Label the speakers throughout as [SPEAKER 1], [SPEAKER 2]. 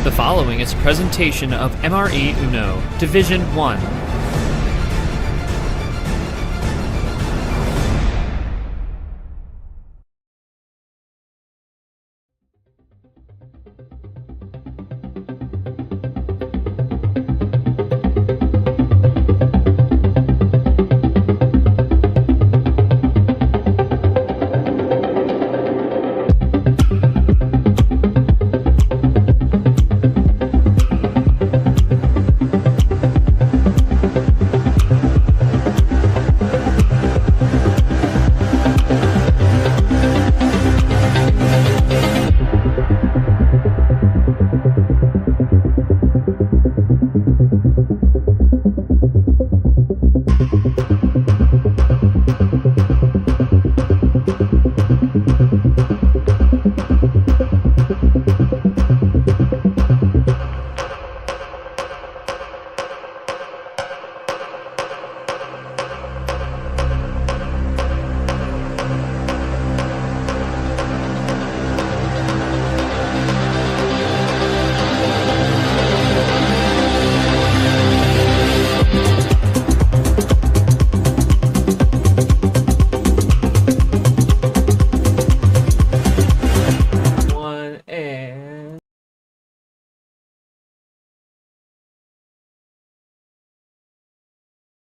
[SPEAKER 1] The following is a presentation of MRE Uno, Division 1.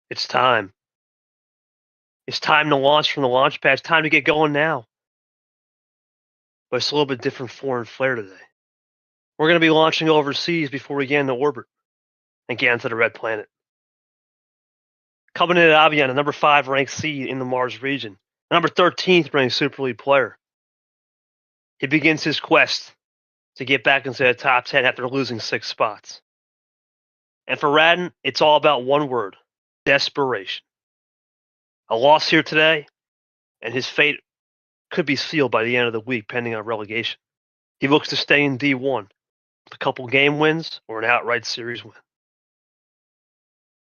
[SPEAKER 2] It's time. It's time to launch from the launch pad. It's time to get going now. But it's a little bit different foreign flair today. We're going to be launching overseas before we get into orbit and get into the red planet. Coming in at Abyan, a number 5 ranked seed in the Mars region, a number 13th ranked Super League player. He begins his quest to get back into the top 10 after losing 6 spots. And for Radin, it's all about one word: desperation. A loss here today, and his fate could be sealed by the end of the week, pending on relegation. He looks to stay in D1 with a couple game wins or an outright series win.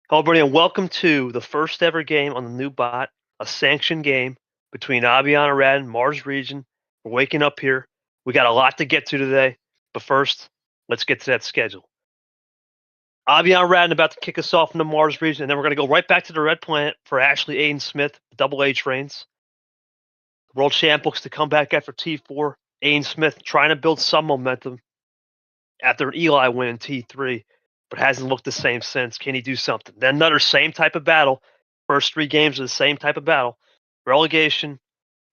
[SPEAKER 2] Hello, everybody, and welcome to the first ever game on the new bot, a sanctioned game between Abyan and Radin, Mars region. We're waking up here. We got a lot to get to today, but first, let's get to that schedule. Abyan and Radin about to kick us off in the Mars region, and then we're going to go right back to the red planet for Ashley Aiden Smith, double H reigns. World champ looks to come back after T4. Aiden Smith trying to build some momentum after an Eli win in T3, but hasn't looked the same since. Can he do something? Then another same type of battle. First 3 games are the same type of battle. Relegation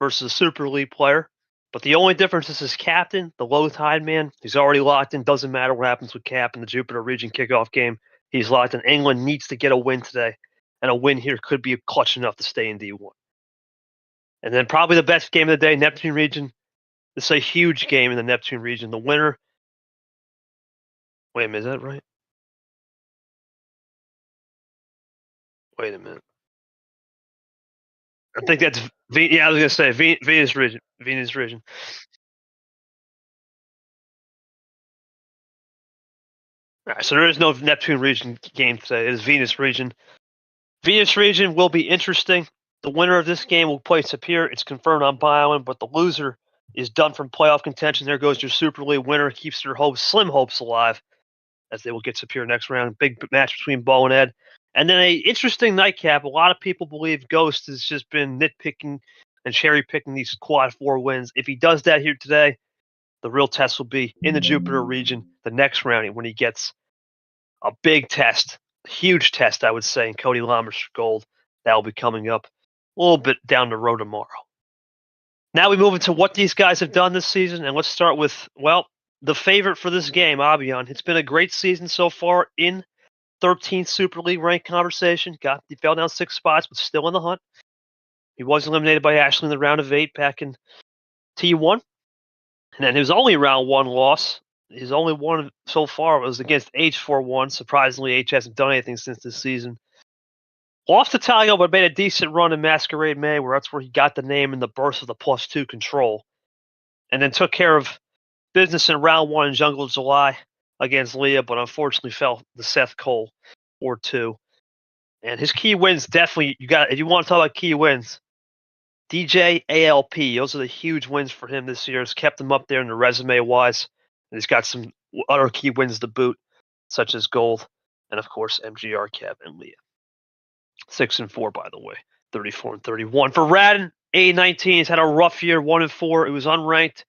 [SPEAKER 2] versus a Super League player. But the only difference is his captain, the low tide man. He's already locked in. Doesn't matter what happens with Cap in the Jupiter region kickoff game. He's locked in. England needs to get a win today. And a win here could be clutch enough to stay in D1. And then probably the best game of the day, Neptune region. This is a huge game in the Neptune region. The winner. Wait a minute, is that right? Wait a minute. I think that's yeah. I was gonna say Venus region. Venus region. All right, so there is no Neptune region game today. It is Venus region. Venus region will be interesting. The winner of this game will play Superior. It's confirmed on Bioin, but the loser is done from playoff contention. There goes your Super League winner. Keeps their hopes, slim hopes, alive, as they will get Superior next round. Big match between Bo and Ed. And then a interesting nightcap. A lot of people believe Ghost has just been nitpicking and cherry picking these quad 4 wins. If he does that here today, the real test will be in the Jupiter region the next round when he gets a big test, huge test, I would say, in Cody Lammers for gold. That will be coming up a little bit down the road tomorrow. Now we move into what these guys have done this season, and let's start with, well, the favorite for this game, Abyan. It's been a great season so far in 13th Super League rank conversation. He fell down 6 spots, but still in the hunt. He was eliminated by Ashley in the round of 8 back in T1. And then his only round 1 loss, his only one so far, was against H 4-1. Surprisingly, H hasn't done anything since this season. Lost to Talio, but made a decent run in Masquerade May, where that's where he got the name and the burst of the +2 control. And then took care of business in round 1 in Jungle July against Leah, but unfortunately fell to Seth Cole 4-2. And his key wins, definitely, if you want to talk about key wins, DJ ALP, those are the huge wins for him this year. It's kept him up there in the resume wise. And he's got some other key wins to boot, such as gold, and of course MGR, Kev, and Leah. 6-4, by the way, 34-31 for Radin. A19 has had a rough year, 1-4. It was unranked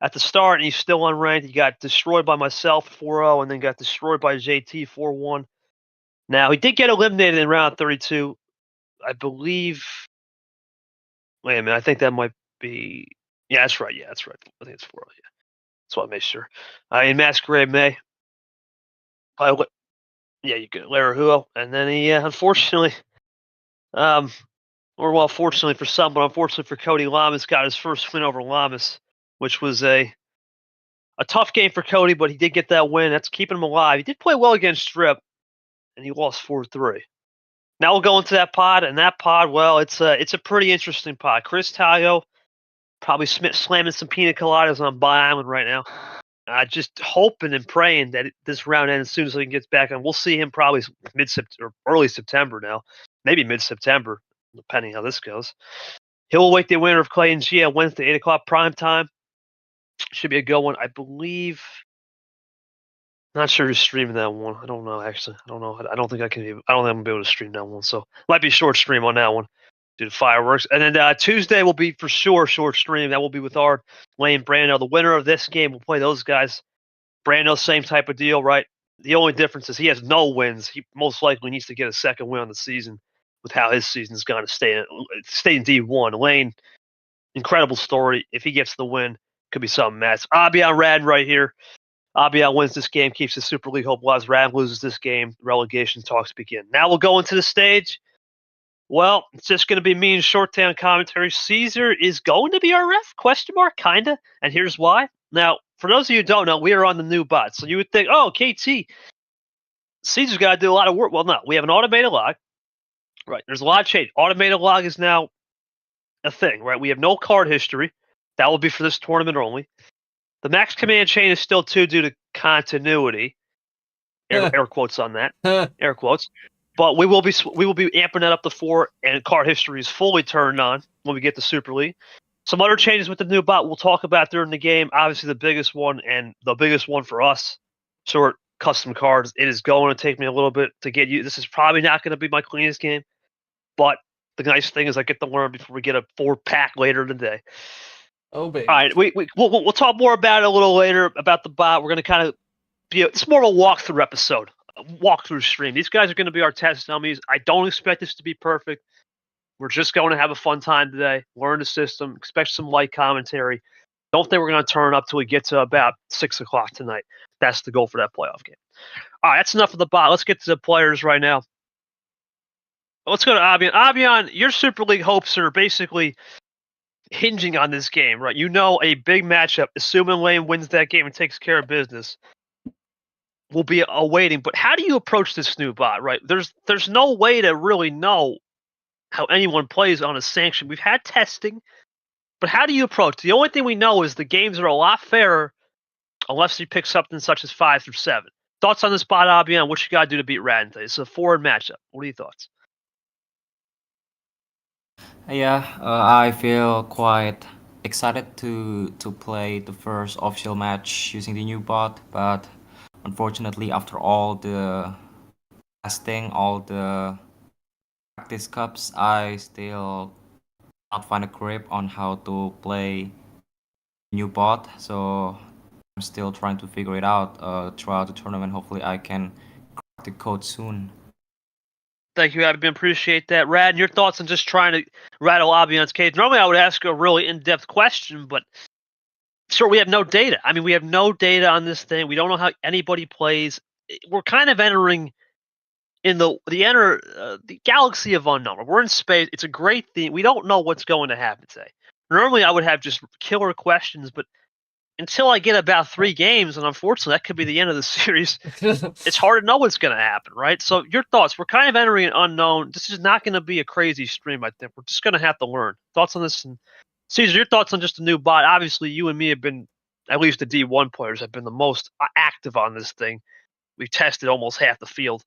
[SPEAKER 2] at the start, and he's still unranked. He got destroyed by myself 4-0, and then got destroyed by JT 4-1. Now he did get eliminated in round 32, I believe. Wait a minute, I think that might be. Yeah, that's right. Yeah, that's right. I think it's 4-0. Yeah, that's what I made sure. In Masquerade May, yeah, you get Larahuo, and then he unfortunately, or well, fortunately for some, but unfortunately for Cody, Lamas got his first win over Lamas, which was a tough game for Cody, but he did get that win. That's keeping him alive. He did play well against Strip, and he lost 4-3. Now we'll go into that pod, and that pod, well, it's a pretty interesting pod. Chris Tayo probably slamming some pina coladas on Bi Island right now. Just hoping and praying that this round ends as soon as he gets back on. We'll see him probably or early September now, maybe mid-September, depending how this goes. He'll await the winner of Clay and Gia Wednesday, 8 o'clock prime time. Should be a good one, I believe. Not sure who's streaming that one. I don't know, actually. I don't know. I don't think I can. I don't think I'm gonna be able to stream that one. So might be a short stream on that one. Do the fireworks, and then Tuesday will be for sure short stream. That will be with our Lane Brando. The winner of this game will play those guys. Brando, same type of deal, right? The only difference is he has no wins. He most likely needs to get a second win on the season with how his season's going to stay in D1. Lane, incredible story. If he gets the win, could be something mess. Abyan Radin right here. Abyan wins this game, keeps his Super League hope alive. Radin loses this game. Relegation talks begin. Now we'll go into the stage. Well, it's just going to be me and Shorttown commentary. Caesar is going to be our ref? Question mark, kinda. And here's why. Now, for those of you who don't know, we are on the new bot. So you would think, oh, KT, Caesar's got to do a lot of work. Well, no, we have an automated log. Right, there's a lot of change. Automated log is now a thing, right? We have no card history. That will be for this tournament only. The max command chain is still 2 due to continuity. Air quotes on that. Air quotes. But we will be amping that up to 4, and card history is fully turned on when we get to Super League. Some other changes with the new bot we'll talk about during the game. Obviously, the biggest one, and the biggest one for us, short custom cards. It is going to take me a little bit to get you. This is probably not going to be my cleanest game, but the nice thing is I get to learn before we get a 4-pack later today.
[SPEAKER 3] Oh, baby.
[SPEAKER 2] All right, we'll talk more about it a little later about the bot. We're going to kind of it's more of a walkthrough episode, a walkthrough stream. These guys are going to be our test dummies. I don't expect this to be perfect. We're just going to have a fun time today. Learn the system. Expect some light commentary. Don't think we're going to turn up till we get to about 6 o'clock tonight. That's the goal for that playoff game. All right, that's enough of the bot. Let's get to the players right now. Let's go to Abyan. Abyan, your Super League hopes are basically hinging on this game, right? You know, a big matchup, assuming Lane wins that game and takes care of business, will be awaiting. But how do you approach this new bot, right? There's no way to really know how anyone plays on a sanction. We've had testing, but how do you approach? The only thing we know is the games are a lot fairer unless you pick something such as 5 through 7. Thoughts on this bot, Abyan? What you got to do to beat Radin today? It's a forward matchup. What are your thoughts?
[SPEAKER 4] Yeah, I feel quite excited to play the first official match using the new bot, but unfortunately, after all the testing, all the practice cups, I still not find a grip on how to play new bot. So I'm still trying to figure it out throughout the tournament. Hopefully, I can crack the code soon.
[SPEAKER 2] Thank you, Abyan. Appreciate that. Rad, your thoughts on just trying to rattle Abyan's cage? Normally, I would ask a really in-depth question, but sure, we have no data. I mean, we have no data on this thing. We don't know how anybody plays. We're kind of entering in the galaxy of unknown. We're in space. It's a great thing. We don't know what's going to happen today. Normally, I would have just killer questions, but until I get about 3 games, and unfortunately, that could be the end of the series, it's hard to know what's going to happen, right? So your thoughts. We're kind of entering an unknown. This is not going to be a crazy stream, I think. We're just going to have to learn. Thoughts on this? And Caesar, your thoughts on just the new bot. Obviously, you and me have been, at least the D1 players, have been the most active on this thing. We've tested almost half the field.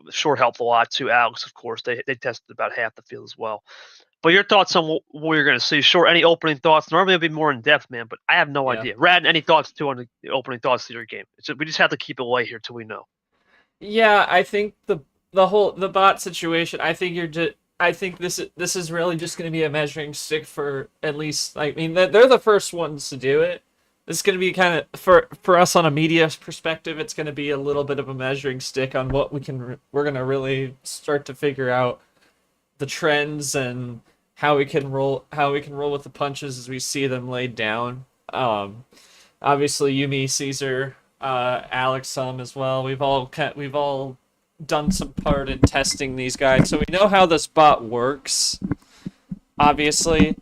[SPEAKER 2] Short helped a lot too. Alex, of course, they tested about half the field as well. Well, your thoughts on what you're going to see? Sure, any opening thoughts? Normally it'd be more in depth, man, but I have no
[SPEAKER 1] Yeah.
[SPEAKER 2] idea. Rad, any thoughts too on the opening thoughts to your game? We just have to keep it light here till we know.
[SPEAKER 1] Yeah, I think the bot situation. I think you're just. I think this is really just going to be a measuring stick for at least. I mean, they're the first ones to do it. This is going to be kind of for us on a media perspective. It's going to be a little bit of a measuring stick on what we're going to really start to figure out the trends and how we can roll with the punches as we see them laid down. Obviously Yumi, Caesar, Alex, some as well. We've all done some part in testing these guys, so we know how this bot works. Obviously,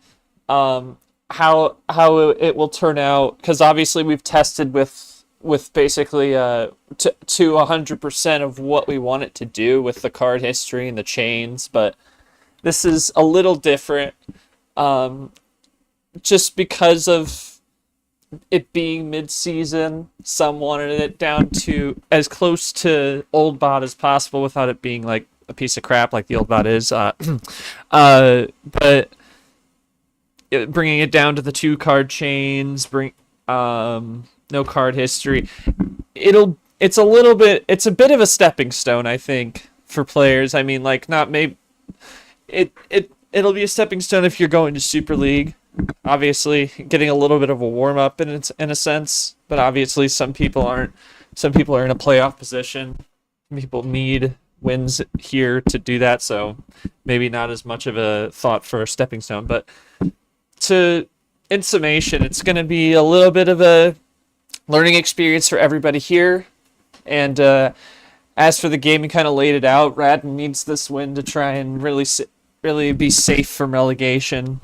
[SPEAKER 1] how it will turn out, because obviously we've tested with basically to 100% of what we want it to do with the card history and the chains, but this is a little different, just because of it being mid-season. Some wanted it down to as close to old bot as possible without it being like a piece of crap like the old bot is. But bringing it down to the 2-card chains, no card history. It's a bit of a stepping stone, I think, for players. I mean, like, not maybe it'll be a stepping stone if you're going to Super League. Obviously, getting a little bit of a warm up in a sense, but obviously some people aren't. Some people are in a playoff position. People need wins here to do that, so maybe not as much of a thought for a stepping stone. But in summation, it's going to be a little bit of a learning experience for everybody here. And as for the game, we kind of laid it out. Radin needs this win to try and really be safe from relegation.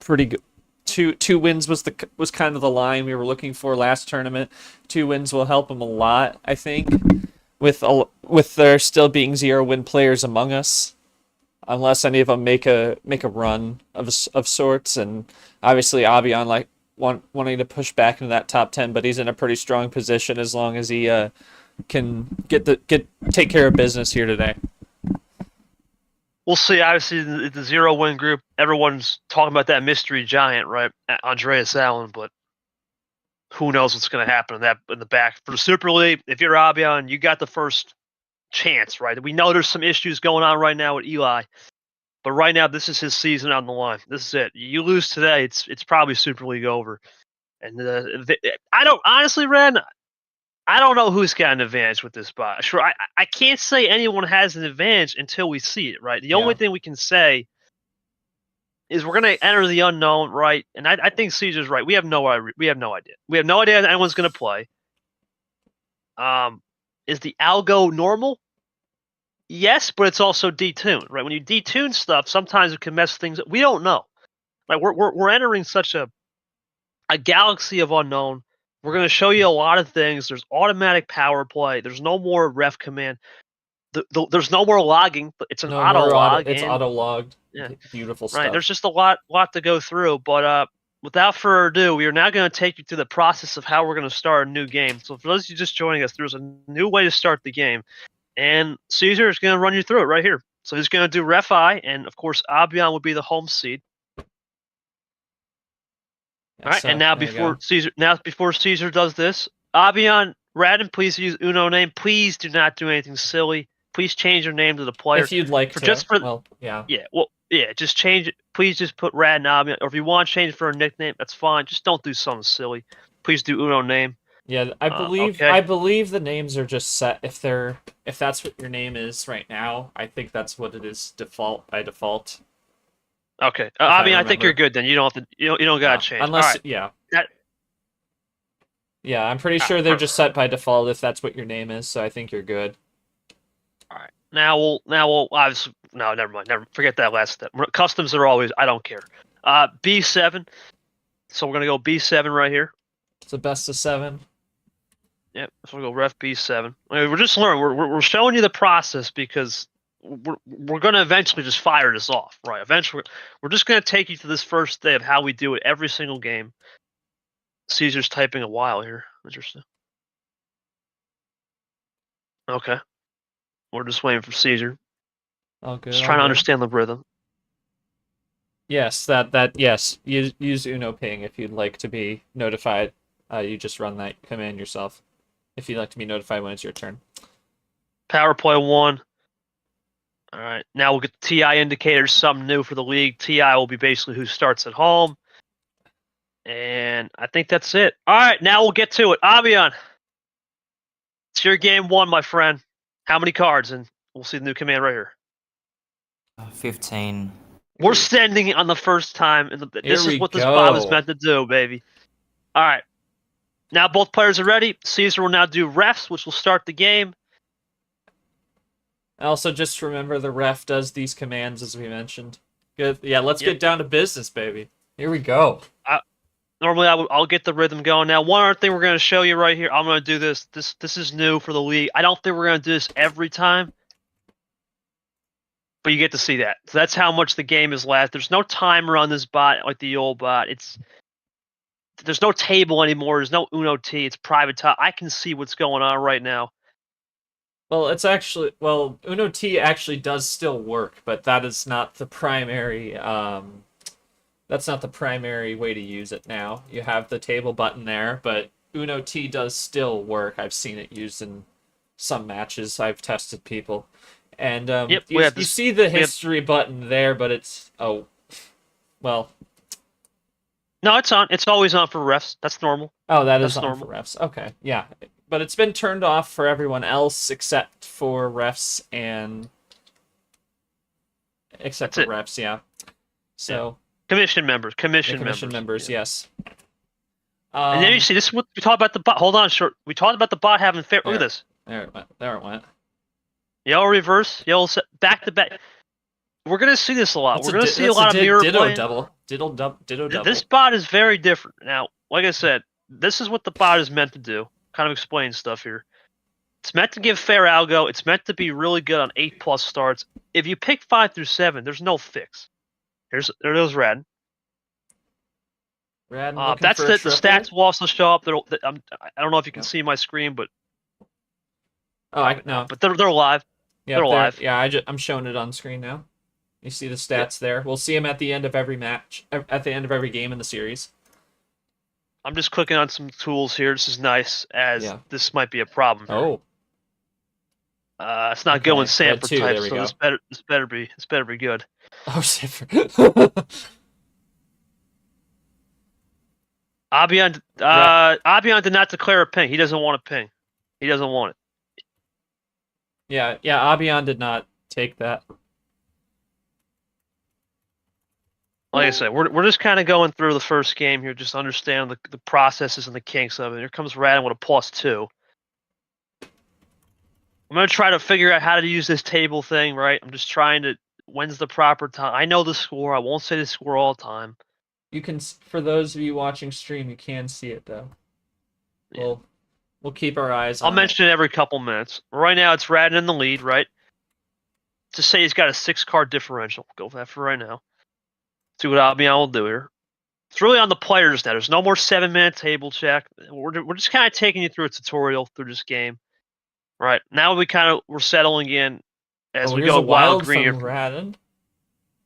[SPEAKER 1] Pretty good. Two wins was kind of the line we were looking for last tournament. 2 wins will help him a lot, I think, with there still being 0-win players among us, unless any of them make a run of sorts. And obviously Abyan wanting to push back into that top 10, but he's in a pretty strong position as long as he can take care of business here today.
[SPEAKER 2] We'll see. Obviously, the 0-win group, everyone's talking about that mystery giant, right? Andreas Allen, but who knows what's going to happen in the back. For the Super League, if you're Abyan, you got the first chance, right? We know there's some issues going on right now with Eli, but right now this is his season on the line. This is it. You lose today, it's probably Super League over. And I don't honestly, Ren, I don't know who's got an advantage with this bot. Sure, I can't say anyone has an advantage until we see it, right? The only thing we can say is we're going to enter the unknown, right? And I think Caesar's right. We have no idea. We have no idea if anyone's going to play. Is the algo normal? Yes, but it's also detuned, right? When you detune stuff, sometimes it can mess things up. We don't know. Like we're entering such a galaxy of unknown. We're going to show you a lot of things. There's automatic power play. There's no more ref command. There's no more logging. It's an auto log.
[SPEAKER 1] It's auto logged.
[SPEAKER 2] Yeah,
[SPEAKER 1] beautiful stuff.
[SPEAKER 2] Right. There's just a lot to go through. But without further ado, we are now going to take you through the process of how we're going to start a new game. So for those of you just joining us, there's a new way to start the game, and Caesar is going to run you through it right here. So he's going to do Ref I, and of course Abyan will be the home seed. All right, and now before Caesar does this, Abyan, Radin, please use Uno name. Please do not do anything silly. Please change your name to the player.
[SPEAKER 1] If you'd like to.
[SPEAKER 2] Just change it. Please just put Radin Abyan, or if you want to change it for a nickname, that's fine. Just don't do something silly. Please do Uno name.
[SPEAKER 1] Yeah, I believe the names are just set if that's what your name is right now. I think that's what it is by default.
[SPEAKER 2] Okay, I think you're good then. You don't have to. You don't gotta change.
[SPEAKER 1] Unless,
[SPEAKER 2] right.
[SPEAKER 1] Yeah, I'm pretty sure they're just set by default if that's what your name is. So I think you're good.
[SPEAKER 2] All right. Now we'll obviously no, never mind. Forget that last step. Customs are always. I don't care. B7. So we're gonna go B7 right here.
[SPEAKER 1] It's a best of 7.
[SPEAKER 2] Yep. So we'll go Ref B7. I mean, we're just learning. We're showing you the process because we're going to eventually just fire this off, right? Eventually, we're just going to take you to this first day of how we do it every single game. Caesar's typing a while here. Interesting. Okay. We're just waiting for Caesar.
[SPEAKER 1] Oh, good.
[SPEAKER 2] Just trying to understand the rhythm.
[SPEAKER 1] Yes, yes. Use Uno Ping if you'd like to be notified. You just run that command yourself if you'd like to be notified when it's your turn.
[SPEAKER 2] Power play 1. All right, now we'll get the TI indicators, something new for the league. TI will be basically who starts at home. And I think that's it. All right, now we'll get to it. Abyan, it's your game 1, my friend. How many cards? And we'll see the new command right here.
[SPEAKER 4] 15.
[SPEAKER 2] We're sending it on the first time. This is what this bot was meant to do, baby. All right. Now both players are ready. Caesar will now do refs, which will start the game.
[SPEAKER 1] Also, just remember the ref does these commands as we mentioned. Good. Yeah, let's get down to business, baby. Here we go.
[SPEAKER 2] Normally, I'll get the rhythm going. Now, one other thing we're going to show you right here. I'm going to do this. This is new for the league. I don't think we're going to do this every time, but you get to see that. So that's how much the game is last. There's no timer on this bot like the old bot. There's no table anymore. There's no Uno T. It's private time. I can see what's going on right now.
[SPEAKER 1] Well, Uno T actually does still work, but that is not the primary. That's not the primary way to use it now. You have the table button there, but Uno T does still work. I've seen it used in some matches. I've tested people. And you see the history button there, but it's... Oh, well...
[SPEAKER 2] No, it's on. It's always on for refs. That's normal.
[SPEAKER 1] Oh, that's on normal. For refs. Okay, yeah. But it's been turned off for everyone else except for refs and... Except for refs, yeah. So...
[SPEAKER 2] Yeah. Commission members. Commission
[SPEAKER 1] members, yes.
[SPEAKER 2] And then you see, this is what we talked about the bot. Hold on, short. We talked about the bot having fair. Look at this.
[SPEAKER 1] There it went.
[SPEAKER 2] Yellow reverse, yellow set, back to back. We're gonna see this a lot. We're gonna see a lot of mirror play.
[SPEAKER 1] Ditto double.
[SPEAKER 2] This bot is very different. Now, like I said, this is what the bot is meant to do. Kind of explain stuff here. It's meant to give fair algo. It's meant to be really good on 8+ starts. If you pick 5 through 7, there's no fix. There's Radin. That's the stats will also show up. I don't know if you can see my screen, but
[SPEAKER 1] no.
[SPEAKER 2] But they're live.
[SPEAKER 1] Yeah, they're live. Yeah, I'm showing it on screen now. You see the stats there. We'll see them at the end of every match, at the end of every game in the series.
[SPEAKER 2] I'm just clicking on some tools here. This is nice, as this might be a problem here.
[SPEAKER 1] Oh.
[SPEAKER 2] It's not going Sanford type, so this better be good.
[SPEAKER 1] Oh, Sanford.
[SPEAKER 2] Abyan did not declare a ping. He doesn't want a ping. He doesn't want it.
[SPEAKER 1] Yeah, Abyan did not take that.
[SPEAKER 2] Like I said, we're just kind of going through the first game here, just understand the processes and the kinks of it. Here comes Radin with a +2. I'm going to try to figure out how to use this table thing, right? I'm just trying to... When's the proper time? I know the score. I won't say the score all the time.
[SPEAKER 1] You can... For those of you watching stream, you can see it, though. Yeah. We'll keep our eyes on
[SPEAKER 2] I'll mention it every couple minutes. Right now, it's Radin in the lead, right? Just say he's got a 6-card differential. Go for that for right now. See what Abyan will do here. It's really on the players now. There's no more 7-minute table check. We're just kind of taking you through a tutorial through this game. Right now we're settling in as we go wild green
[SPEAKER 1] from Radin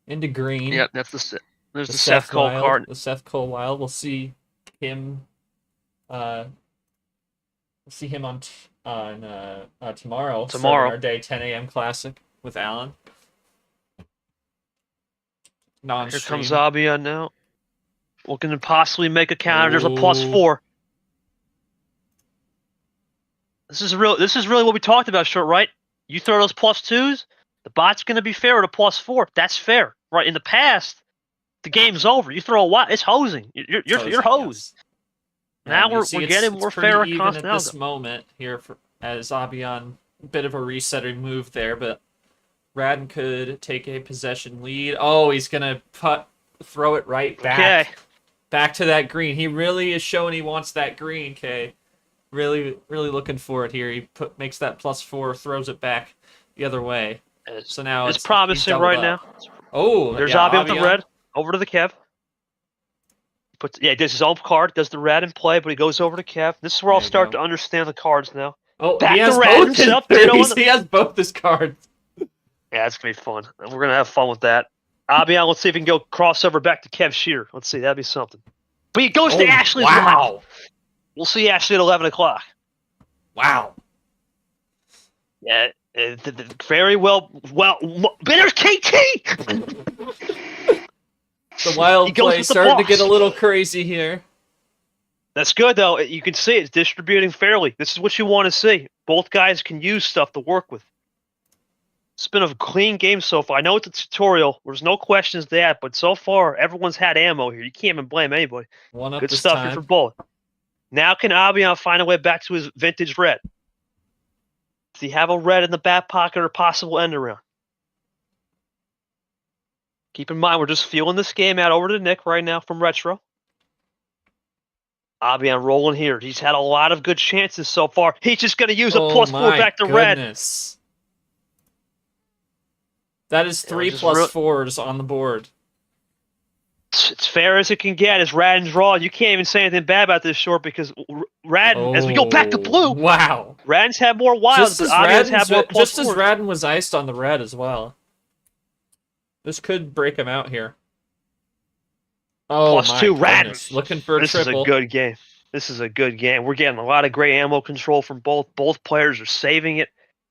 [SPEAKER 1] into green.
[SPEAKER 2] Yep, that's there's the Seth Cole card.
[SPEAKER 1] The Seth Cole wild. We'll see him. On tomorrow.
[SPEAKER 2] Tomorrow,
[SPEAKER 1] our day 10 a.m. classic with Alan.
[SPEAKER 2] Here comes Abyan now, looking to possibly make a counter. There's a +4. This is really what we talked about, short, right? You throw those +2s, the bot's going to be fair at a +4. That's fair, right? In the past, the game's over. You throw a what? It's hosing. You're hosed. Yes. Now we're getting more fair
[SPEAKER 1] even at this moment here as Abyan, a bit of a resetting move there, but Radin could take a possession lead. Oh, he's going to throw it right back to that green. He really is showing he wants that green, Kay. Really looking for it here. He makes that +4, throws it back the other way. So now
[SPEAKER 2] it's promising right now.
[SPEAKER 1] Oh,
[SPEAKER 2] there's Abyan with the red over to the Kev. He does his own card, does the Radin play, but he goes over to Kev. This is where I'll start to understand the cards now.
[SPEAKER 1] Oh, he has both himself. He has both his cards.
[SPEAKER 2] Yeah, it's gonna be fun. We're gonna have fun with that. Abyan, let's see if we can go crossover back to Kev Shear. Let's see, that'd be something. But he goes to
[SPEAKER 1] Oh,
[SPEAKER 2] Ashley as well.
[SPEAKER 1] wow.
[SPEAKER 2] We'll see Ashley at 11 o'clock.
[SPEAKER 1] Wow.
[SPEAKER 2] Yeah, very well. Well, but there's KT!
[SPEAKER 1] The wild
[SPEAKER 2] He goes
[SPEAKER 1] play
[SPEAKER 2] with the
[SPEAKER 1] starting to
[SPEAKER 2] boss.
[SPEAKER 1] get a little crazy here.
[SPEAKER 2] That's good, though. You can see it's distributing fairly. This is what you want to see. Both guys can use stuff to work with. It's been a clean game so far. I know it's a tutorial. There's no questions there, but so far, everyone's had ammo here. You can't even blame anybody.
[SPEAKER 1] One up
[SPEAKER 2] Good
[SPEAKER 1] this
[SPEAKER 2] stuff here for
[SPEAKER 1] time.
[SPEAKER 2] both. Now can Abyan find a way back to his vintage red? Does he have a red in the back pocket or possible end around? Keep in mind, we're just feeling this game out over to Nick right now from Retro. Abyan rolling here. He's had a lot of good chances so far. He's just going to use a +4 back to red.
[SPEAKER 1] Goodness. That is
[SPEAKER 2] Yeah,
[SPEAKER 1] three
[SPEAKER 2] just
[SPEAKER 1] +4s on the board.
[SPEAKER 2] It's fair as it can get as Radin's raw. You can't even say anything bad about this short because Radin, as we go back to blue,
[SPEAKER 1] Wow.
[SPEAKER 2] Radin's had more wilds, but Abyan's had more
[SPEAKER 1] Just as
[SPEAKER 2] +4s.
[SPEAKER 1] Radin was iced on the red as well. This could break him out here. Oh, my
[SPEAKER 2] +2 Radin.
[SPEAKER 1] goodness. Looking for a
[SPEAKER 2] This
[SPEAKER 1] triple.
[SPEAKER 2] is a good game. This is a good game. We're getting a lot of great ammo control from both. Both players are saving it.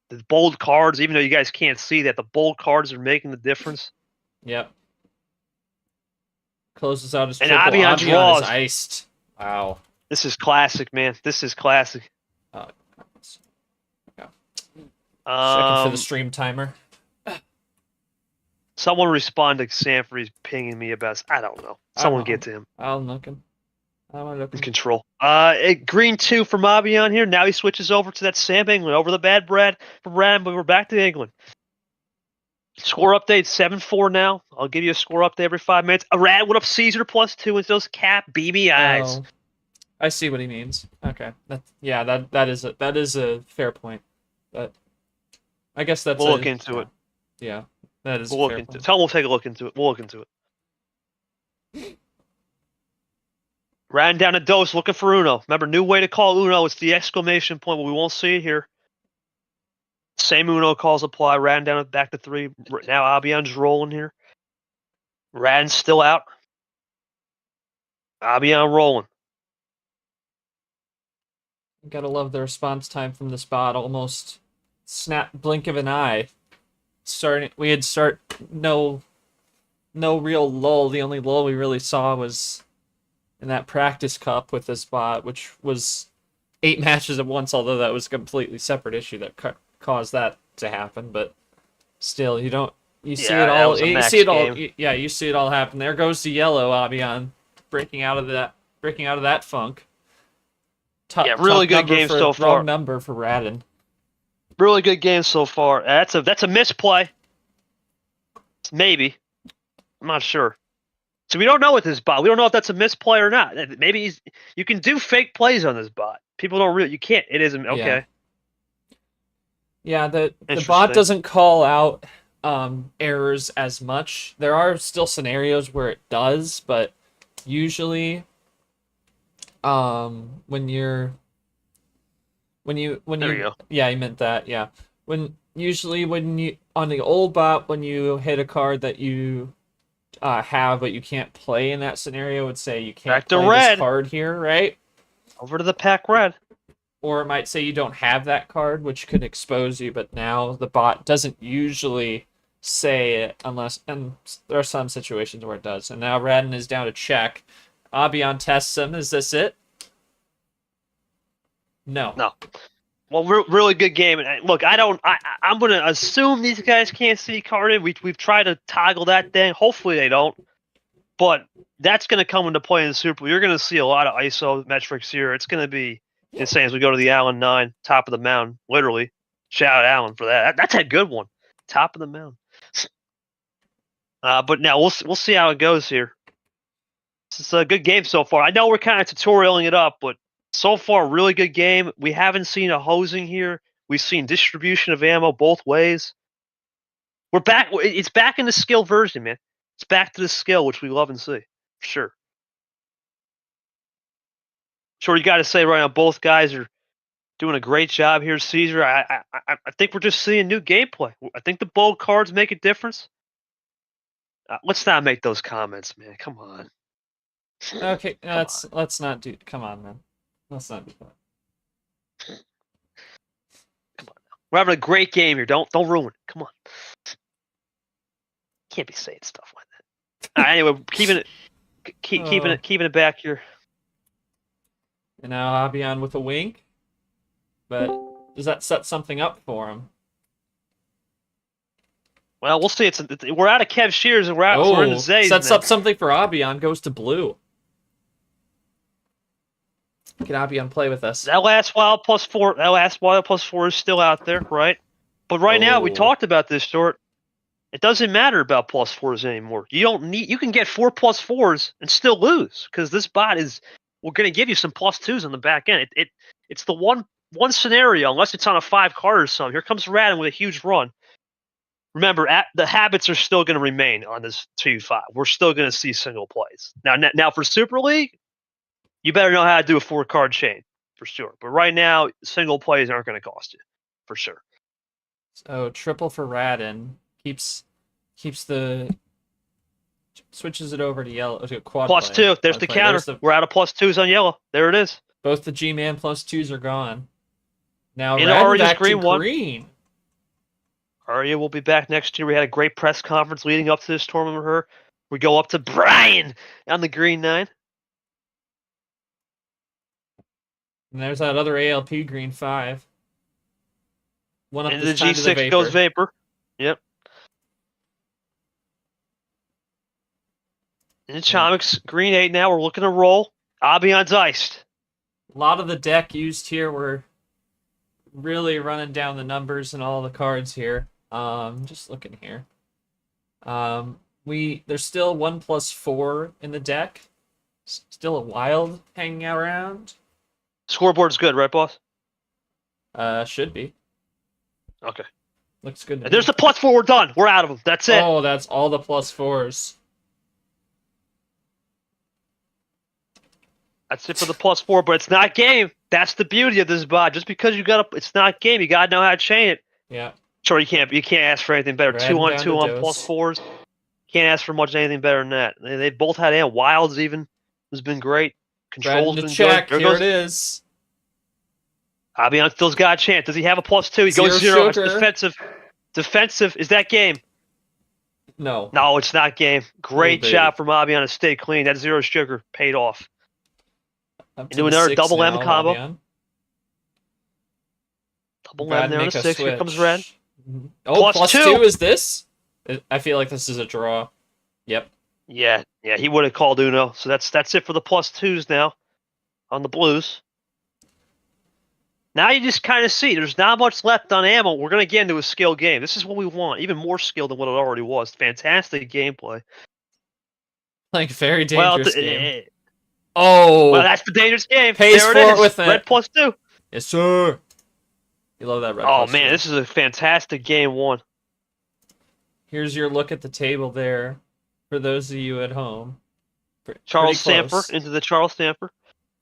[SPEAKER 2] The bold cards, even though you guys can't see that, the bold cards are making the difference.
[SPEAKER 1] Yep. Closes out his
[SPEAKER 2] And
[SPEAKER 1] triple.
[SPEAKER 2] Abyan's
[SPEAKER 1] Abyan
[SPEAKER 2] raws.
[SPEAKER 1] is iced. Wow.
[SPEAKER 2] This is classic, man. This is classic.
[SPEAKER 1] Second for
[SPEAKER 2] Um,
[SPEAKER 1] the stream timer.
[SPEAKER 2] someone respond to Sanford. He's pinging me about. I don't know. Someone get to him.
[SPEAKER 1] I'm looking. I'm looking.
[SPEAKER 2] Control. Green 2 from Abyan here. Now he switches over to that Sam England, over the bad bread from Radin, but we're back to England. Score update 7-4 now. I'll give you a score update every 5 minutes. Rad went up Caesar +2 and those cap BB eyes.
[SPEAKER 1] Oh, I see what he means. Okay. That is a fair point. But I guess that's
[SPEAKER 2] We'll look into it.
[SPEAKER 1] Yeah. That is
[SPEAKER 2] We'll look into it. Tell him we'll take a look into it. We'll look into it. Ran down a dose looking for Uno. Remember, new way to call Uno. It's the exclamation point, but we won't see it here. Same Uno calls apply. Ran down it back to 3. Now Abyan's rolling here. Radin's still out. Abyan rolling.
[SPEAKER 1] Gotta love the response time from this bot. Almost snap blink of an eye. No real lull. The only lull we really saw was in that practice cup with this bot, which was 8 matches at once, although that was a completely separate issue that caused that to happen. But still, you see it all. You see it all. Yeah, you see it all happen. There goes the yellow Abyan breaking out of that funk.
[SPEAKER 2] Really good game so far.
[SPEAKER 1] Wrong number for Radin.
[SPEAKER 2] Really good game so far. That's a misplay. Maybe. I'm not sure. So we don't know with this bot. We don't know if that's a misplay or not. Maybe you can do fake plays on this bot. People don't really. You can't. It isn't okay.
[SPEAKER 1] Yeah, the bot doesn't call out errors as much. There are still scenarios where it does, but usually, when you yeah, you meant that, yeah. When you on the old bot, when you hit a card that you have but you can't play in that scenario, it would say you can't play this card here, right?
[SPEAKER 2] Over to the pack red.
[SPEAKER 1] Or it might say you don't have that card, which could expose you, but now the bot doesn't usually say it and there are some situations where it does. And now Radin is down to check. Abyan tests him. Is this it? No.
[SPEAKER 2] Well, really good game. And look, I'm going to assume these guys can't see carded. We've tried to toggle that thing. Hopefully they don't. But that's going to come into play in the Super Bowl. You're going to see a lot of ISO metrics here. It's going to be insane as we go to the Allen 9, top of the mountain, literally. Shout out Allen for that. That's a good one. Top of the mountain. But now we'll see how it goes here. It's a good game so far. I know we're kind of tutorialing it up, but so far, really good game. We haven't seen a hosing here. We've seen distribution of ammo both ways. We're back. It's back in the skill version, man. It's back to the skill, which we love and see. For sure. You got to say right now, both guys are doing a great job here, Caesar. I think we're just seeing new gameplay. I think the bold cards make a difference. Let's not make those comments, man. Come on.
[SPEAKER 1] Okay, let's not do. Come on, man. Let's not do that.
[SPEAKER 2] Come on. We're having a great game here. Don't ruin it. Come on. Can't be saying stuff like that. Anyway, keeping it back here.
[SPEAKER 1] And now Abyan with a wink. But does that set something up for him?
[SPEAKER 2] Well, we'll see. We're out of Kev Shears and we're in the Zays.
[SPEAKER 1] Sets up something for Abyan. Goes to blue. Can Abyan play with us?
[SPEAKER 2] That last wild plus 4 is still out there, right? But right now, we talked about this, Short. It doesn't matter about plus 4s anymore. You can get 4 plus 4s and still lose because this bot we're going to give you some plus 2s on the back end. It's the one scenario, unless it's on a 5 card or something. Here comes Radin with a huge run. Remember, the habits are still going to remain on this 2-5. We're still going to see single plays. Now for Super League, you better know how to do a 4-card chain for sure. But right now, single plays aren't going to cost you for sure.
[SPEAKER 1] So triple for Radin switches it over to yellow to quad
[SPEAKER 2] Plus
[SPEAKER 1] play.
[SPEAKER 2] 2. There's the counter. We're out of plus 2s on yellow. There it is.
[SPEAKER 1] Both the G-Man plus 2s are gone. Now
[SPEAKER 2] In
[SPEAKER 1] Radin back
[SPEAKER 2] green
[SPEAKER 1] to green.
[SPEAKER 2] Arya will be back next year. We had a great press conference leading up to this tournament with her. We go up to Brian on the green 9.
[SPEAKER 1] And there's that other ALP green 5. One up
[SPEAKER 2] Into the
[SPEAKER 1] this time to
[SPEAKER 2] G6
[SPEAKER 1] the
[SPEAKER 2] goes Vapor. Yep. In Chomix, green 8 now. We're looking to roll. Abyan's iced.
[SPEAKER 1] A lot of the deck used here were really running down the numbers and all the cards here. Just looking here. There's still 1 plus 4 in the deck. Still a wild hanging around.
[SPEAKER 2] Scoreboard's good, right, boss?
[SPEAKER 1] Should be.
[SPEAKER 2] Okay.
[SPEAKER 1] Looks good.
[SPEAKER 2] And there's the plus 4. We're done. We're out of them. That's it.
[SPEAKER 1] Oh, that's all the plus 4s.
[SPEAKER 2] That's it for the plus 4, but it's not game. That's the beauty of this bot. Just because it's not game, you gotta know how to chain it.
[SPEAKER 1] Yeah.
[SPEAKER 2] Sure, you can't ask for anything better.
[SPEAKER 1] Radin
[SPEAKER 2] 2 on
[SPEAKER 1] down
[SPEAKER 2] 2
[SPEAKER 1] to
[SPEAKER 2] on
[SPEAKER 1] dose.
[SPEAKER 2] plus 4s. Can't ask for much anything better than that. They both had wilds even. Has been great. Control's
[SPEAKER 1] Radin to
[SPEAKER 2] been
[SPEAKER 1] check.
[SPEAKER 2] good.
[SPEAKER 1] Here it is.
[SPEAKER 2] Abyan still's got a chance. Does he have a plus 2? He goes 0. It's defensive. Defensive. Is that game?
[SPEAKER 1] No.
[SPEAKER 2] No, it's not game. Great
[SPEAKER 1] baby.
[SPEAKER 2] job from Abyan to stay clean. That 0 sugar paid off.
[SPEAKER 1] Up to
[SPEAKER 2] Do
[SPEAKER 1] the
[SPEAKER 2] another
[SPEAKER 1] 6
[SPEAKER 2] double M
[SPEAKER 1] now,
[SPEAKER 2] combo.
[SPEAKER 1] Abyan.
[SPEAKER 2] Double
[SPEAKER 1] Radin
[SPEAKER 2] M there on
[SPEAKER 1] make
[SPEAKER 2] the
[SPEAKER 1] a
[SPEAKER 2] 6. Here
[SPEAKER 1] switch.
[SPEAKER 2] comes Red.
[SPEAKER 1] Oh,
[SPEAKER 2] Plus
[SPEAKER 1] 2
[SPEAKER 2] 2.
[SPEAKER 1] is this? I feel like this is a draw. Yep.
[SPEAKER 2] Yeah, he would have called Uno. So that's it for the plus 2s now on the Blues. Now you just kind of see there's not much left on ammo. We're going to get into a skill game. This is what we want. Even more skill than what it already was. Fantastic gameplay.
[SPEAKER 1] Like, very dangerous game.
[SPEAKER 2] Well, that's the dangerous game.
[SPEAKER 1] Pays
[SPEAKER 2] there
[SPEAKER 1] for
[SPEAKER 2] it
[SPEAKER 1] it
[SPEAKER 2] is.
[SPEAKER 1] with it.
[SPEAKER 2] Red plus 2.
[SPEAKER 1] Yes, sir. You love that red.
[SPEAKER 2] Oh,
[SPEAKER 1] plus
[SPEAKER 2] man,
[SPEAKER 1] 2.
[SPEAKER 2] this is a fantastic game 1.
[SPEAKER 1] Here's your look at the table there for those of you at home.
[SPEAKER 2] Charles
[SPEAKER 1] Pretty
[SPEAKER 2] Stamper
[SPEAKER 1] close.
[SPEAKER 2] into the Charles Stamper.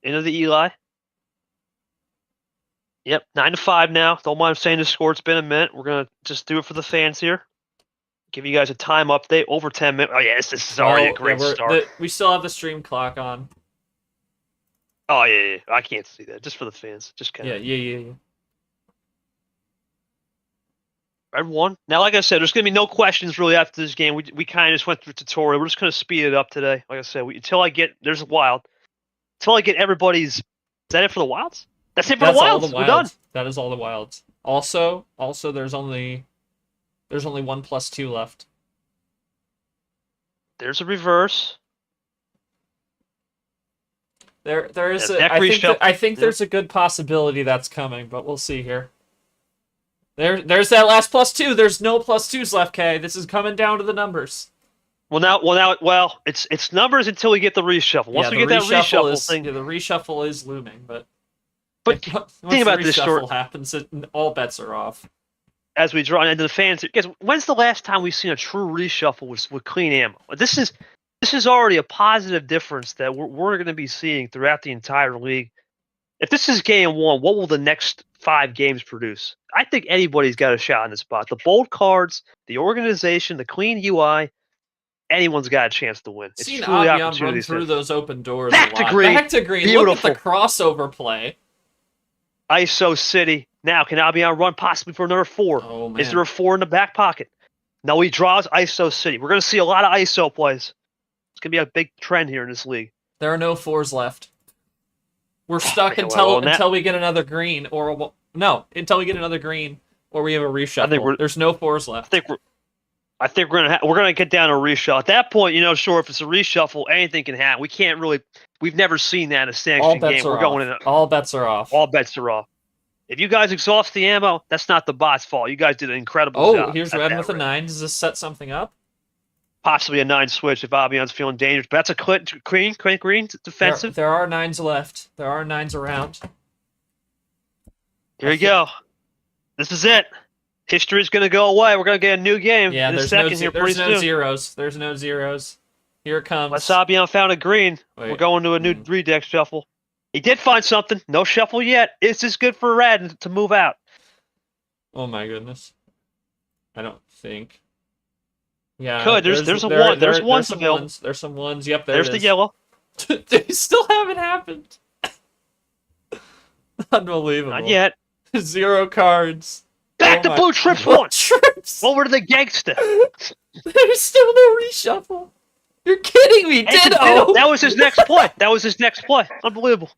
[SPEAKER 2] Into the Eli. Yep, 9-5 now. Don't mind saying the score. It's been a minute. We're going to just do it for the fans here. Give you guys a time update. Over 10 minutes. Oh, yes, this is already a great start.
[SPEAKER 1] We still have the stream clock on.
[SPEAKER 2] Oh, yeah. I can't see that. Just for the fans. Just kind of.
[SPEAKER 1] Yeah.
[SPEAKER 2] Red 1. Now, like I said, there's going to be no questions really after this game. We kind of just went through a tutorial. We're just going to speed it up today. Like I said, until I get... There's a wild. Until I get everybody's... Is that it for the wilds? That's it for the wilds. We're done.
[SPEAKER 1] That is all the wilds. Also, there's only 1 plus 2 left.
[SPEAKER 2] There's a reverse.
[SPEAKER 1] There is.
[SPEAKER 2] Yeah,
[SPEAKER 1] I think there's a good possibility that's coming, but we'll see here. There's that last plus 2. There's no plus 2s left, Kay. This is coming down to the numbers.
[SPEAKER 2] Well, it's numbers until we get the reshuffle. Once we get that reshuffle thing,
[SPEAKER 1] the reshuffle is looming, but
[SPEAKER 2] think about this, Short.
[SPEAKER 1] Happens, all bets are off.
[SPEAKER 2] As we draw into the fans, guys, when's the last time we've seen a true reshuffle with clean ammo? This is already a positive difference that we're going to be seeing throughout the entire league. If this is game 1, what will the next 5 games produce? I think anybody's got a shot in this spot. The bold cards, the organization, the clean UI. anyone's got a chance to win. It's
[SPEAKER 1] Seen
[SPEAKER 2] truly
[SPEAKER 1] Abyan run
[SPEAKER 2] opportunity.
[SPEAKER 1] through those open doors
[SPEAKER 2] Back
[SPEAKER 1] a
[SPEAKER 2] to
[SPEAKER 1] lot.
[SPEAKER 2] green.
[SPEAKER 1] Back to green.
[SPEAKER 2] Beautiful.
[SPEAKER 1] Look at the crossover play.
[SPEAKER 2] ISO City. Now, can Abyan run possibly for another 4?
[SPEAKER 1] Oh, man.
[SPEAKER 2] Is there a 4 in the back pocket? No, he draws ISO City. We're going to see a lot of ISO plays. It's going to be a big trend here in this league.
[SPEAKER 1] There are no 4s left. We're stuck
[SPEAKER 2] man,
[SPEAKER 1] until we get another green, until we get another green, or we have a reshuffle. There's no 4s left.
[SPEAKER 2] I think we're gonna get down to a reshuffle. At that point, sure, if it's a reshuffle, anything can happen. We can't really. We've never seen that in a sanctioned game. We're going in.
[SPEAKER 1] All bets are off.
[SPEAKER 2] All bets are off. If you guys exhaust the ammo, that's not the bot's fault. You guys did an incredible job.
[SPEAKER 1] Oh, here's Radin with a 9. Does this set something up?
[SPEAKER 2] Possibly a 9 switch if Abyan's feeling dangerous. But that's a green defensive.
[SPEAKER 1] There are 9s left. There are 9s around.
[SPEAKER 2] Here you go. This is it. History's going to go away. We're going to get a new game.
[SPEAKER 1] Yeah,
[SPEAKER 2] in
[SPEAKER 1] there's
[SPEAKER 2] a second
[SPEAKER 1] there's no zeros. There's no zeros. Here it comes.
[SPEAKER 2] Unless Abyan found a green.
[SPEAKER 1] Wait.
[SPEAKER 2] We're going to a new 3-deck shuffle. He did find something. No shuffle yet. Is this good for Radin to move out?
[SPEAKER 1] Oh my goodness. I don't think. Yeah.
[SPEAKER 2] Could. There's a 1. There's ones available.
[SPEAKER 1] There's some ones. Yep,
[SPEAKER 2] there's the yellow.
[SPEAKER 1] They still haven't happened. Unbelievable.
[SPEAKER 2] Not yet.
[SPEAKER 1] 0 cards.
[SPEAKER 2] Back to blue trips 1.
[SPEAKER 1] Trips.
[SPEAKER 2] Over to the gangsta.
[SPEAKER 1] There's still no reshuffle. You're kidding me, Ditto.
[SPEAKER 2] That was his next play. Unbelievable.